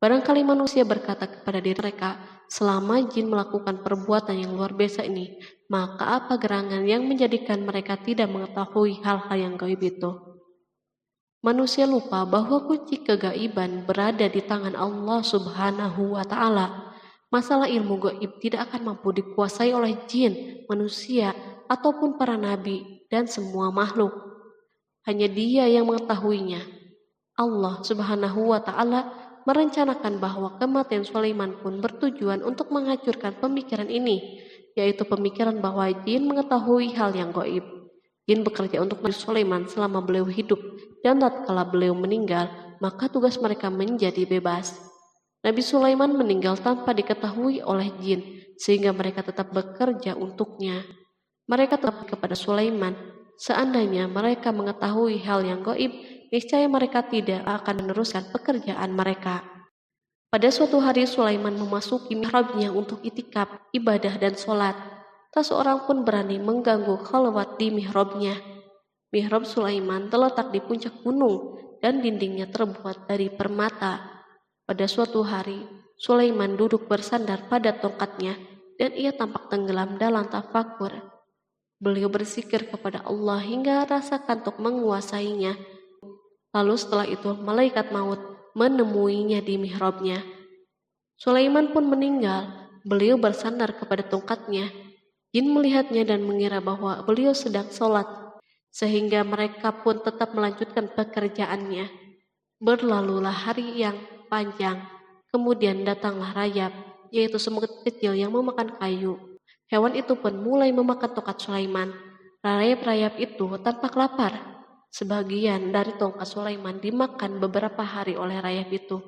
Barangkali manusia berkata kepada diri mereka, selama jin melakukan perbuatan yang luar biasa ini, maka apa gerangan yang menjadikan mereka tidak mengetahui hal-hal yang gaib itu? Manusia lupa bahwa kunci kegaiban berada di tangan Allah Subhanahu wa Ta'ala. Masalah ilmu gaib tidak akan mampu dikuasai oleh jin, manusia, ataupun para nabi dan semua makhluk. Hanya Dia yang mengetahuinya. Allah Subhanahu wa Ta'ala merencanakan bahwa kematian Sulaiman pun bertujuan untuk menghancurkan pemikiran ini, yaitu pemikiran bahwa jin mengetahui hal yang gaib. Jin bekerja untuk Nabi Sulaiman selama beliau hidup, dan tatkala beliau meninggal, maka tugas mereka menjadi bebas. Nabi Sulaiman meninggal tanpa diketahui oleh jin, sehingga mereka tetap bekerja untuknya. Mereka tetap kepada Sulaiman. Seandainya mereka mengetahui hal yang gaib, niscaya mereka tidak akan meneruskan pekerjaan mereka. Pada suatu hari Sulaiman memasuki mihrabnya untuk itikaf, ibadah dan sholat. Tak seorang pun berani mengganggu khalwat di mihrabnya. Mihrab Sulaiman terletak di puncak gunung dan dindingnya terbuat dari permata. Pada suatu hari, Sulaiman duduk bersandar pada tongkatnya dan ia tampak tenggelam dalam tafakur. Beliau berzikir kepada Allah hingga rasa kantuk menguasainya. Lalu setelah itu malaikat maut menemuinya di mihrabnya. Sulaiman pun meninggal. Beliau bersandar kepada tongkatnya. Jin melihatnya dan mengira bahwa beliau sedang sholat. sehingga mereka pun tetap melanjutkan pekerjaannya. Berlalulah hari yang panjang, kemudian datanglah rayap, yaitu semut kecil yang memakan kayu. Hewan itu pun mulai memakan tongkat Sulaiman. Rayap-rayap itu tampak lapar. Sebagian dari tongkat Sulaiman dimakan beberapa hari oleh rayap itu.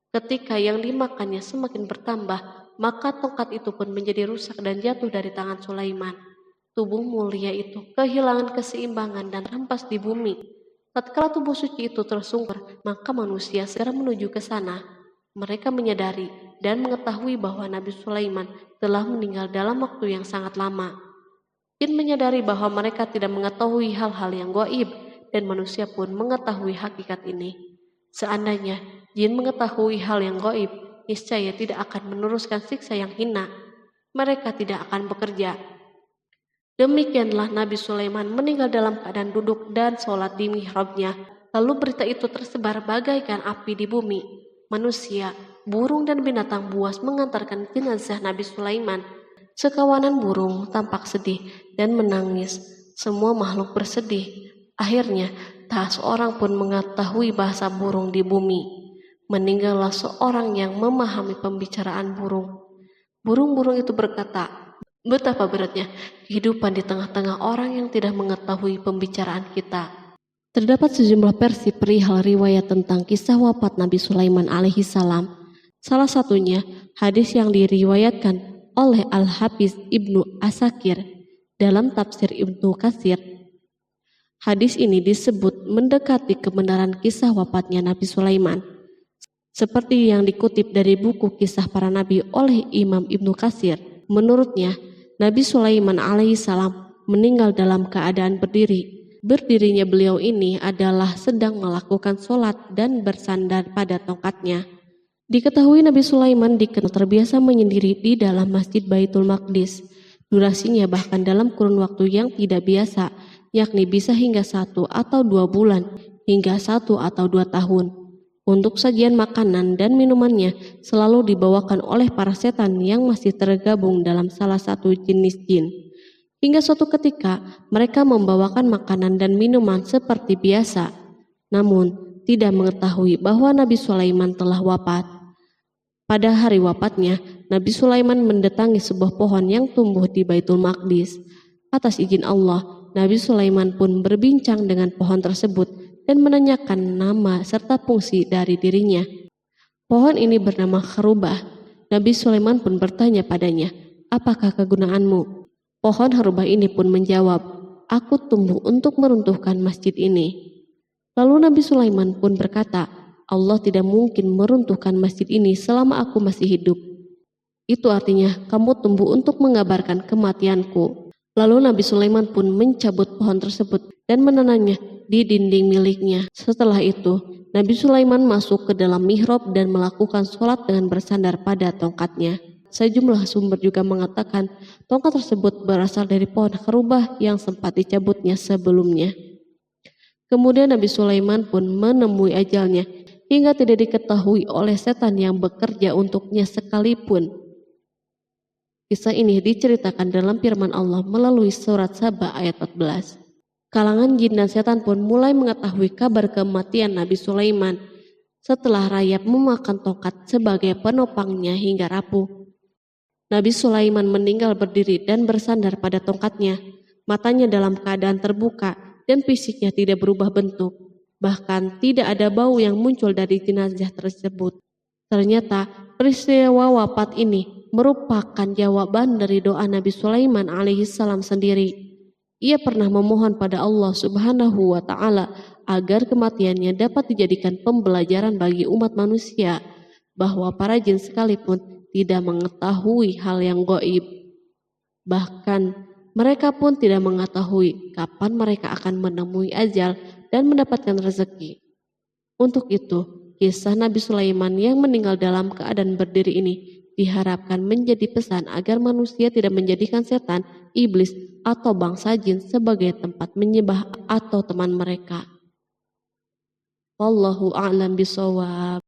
Ketika yang dimakannya semakin bertambah, maka tongkat itu pun menjadi rusak dan jatuh dari tangan Sulaiman. Tubuh mulia itu kehilangan keseimbangan dan terhempas di bumi. Tatkala tubuh suci itu tersungkur, maka manusia segera menuju ke sana. Mereka menyadari dan mengetahui bahwa Nabi Sulaiman telah meninggal dalam waktu yang sangat lama. Jin menyadari bahwa mereka tidak mengetahui hal-hal yang gaib, dan manusia pun mengetahui hakikat ini. Seandainya jin mengetahui hal yang gaib, niscaya tidak akan meneruskan siksa yang hina. Mereka tidak akan bekerja. Demikianlah Nabi Sulaiman meninggal dalam keadaan duduk dan sholat di mihrabnya. Lalu berita itu tersebar bagaikan api di bumi. Manusia, burung dan binatang buas mengantarkan jenazah Nabi Sulaiman. Sekawanan burung tampak sedih dan menangis. Semua makhluk bersedih. Akhirnya, tak seorang pun mengetahui bahasa burung di bumi. Meninggallah seorang yang memahami pembicaraan burung. Burung-burung itu berkata, "Betapa beratnya kehidupan di tengah-tengah orang yang tidak mengetahui pembicaraan kita." Terdapat sejumlah versi perihal riwayat tentang kisah wafat Nabi Sulaiman alaihi salam. Salah satunya hadis yang diriwayatkan oleh Al-Hafiz Ibnu Asakir dalam tafsir Ibnu Katsir. Hadis ini disebut mendekati kebenaran kisah wafatnya Nabi Sulaiman. Seperti yang dikutip dari buku Kisah Para Nabi oleh Imam Ibnu Katsir. Menurutnya, Nabi Sulaiman alaihissalam meninggal dalam keadaan berdiri. Berdirinya beliau ini adalah sedang melakukan sholat dan bersandar pada tongkatnya. Diketahui Nabi Sulaiman dikenal terbiasa menyendiri di dalam Masjid Baitul Maqdis. Durasinya bahkan dalam kurun waktu yang tidak biasa, yakni bisa hingga 1 atau 2 bulan, hingga 1 atau 2 tahun. Untuk sajian makanan dan minumannya selalu dibawakan oleh para setan yang masih tergabung dalam salah satu jenis jin. Hingga suatu ketika mereka membawakan makanan dan minuman seperti biasa, namun tidak mengetahui bahwa Nabi Sulaiman telah wafat. Pada hari wafatnya, Nabi Sulaiman mendatangi sebuah pohon yang tumbuh di Baitul Maqdis. Atas izin Allah, Nabi Sulaiman pun berbincang dengan pohon tersebut dan menanyakan nama serta fungsi dari dirinya. Pohon ini bernama Kharubah. Nabi Sulaiman pun bertanya padanya, "Apakah kegunaanmu?" Pohon Kharubah ini pun menjawab, "Aku tumbuh untuk meruntuhkan masjid ini." Lalu Nabi Sulaiman pun berkata, "Allah tidak mungkin meruntuhkan masjid ini selama aku masih hidup. Itu artinya kamu tumbuh untuk mengabarkan kematianku." Lalu Nabi Sulaiman pun mencabut pohon tersebut dan menanamnya di dinding miliknya. Setelah itu, Nabi Sulaiman masuk ke dalam mihrab dan melakukan sholat dengan bersandar pada tongkatnya. Sejumlah sumber juga mengatakan tongkat tersebut berasal dari pohon Kharubah yang sempat dicabutnya sebelumnya. Kemudian Nabi Sulaiman pun menemui ajalnya hingga tidak diketahui oleh setan yang bekerja untuknya sekalipun. Kisah ini diceritakan dalam firman Allah melalui surat Saba ayat 14. Kalangan jin dan setan pun mulai mengetahui kabar kematian Nabi Sulaiman setelah rayap memakan tongkat sebagai penopangnya hingga rapuh. Nabi Sulaiman meninggal berdiri dan bersandar pada tongkatnya. Matanya dalam keadaan terbuka dan fisiknya tidak berubah bentuk. Bahkan tidak ada bau yang muncul dari jenazah tersebut. Ternyata peristiwa wafat ini merupakan jawaban dari doa Nabi Sulaiman alaihissalam sendiri. Ia pernah memohon pada Allah Subhanahu wa Ta'ala agar kematiannya dapat dijadikan pembelajaran bagi umat manusia, bahwa para jin sekalipun tidak mengetahui hal yang gaib. Bahkan mereka pun tidak mengetahui kapan mereka akan menemui ajal dan mendapatkan rezeki. Untuk itu, kisah Nabi Sulaiman yang meninggal dalam keadaan berdiri ini diharapkan menjadi pesan agar manusia tidak menjadikan setan, iblis, atau bangsa jin sebagai tempat menyembah atau teman mereka. Wallahu a'lam bishawab.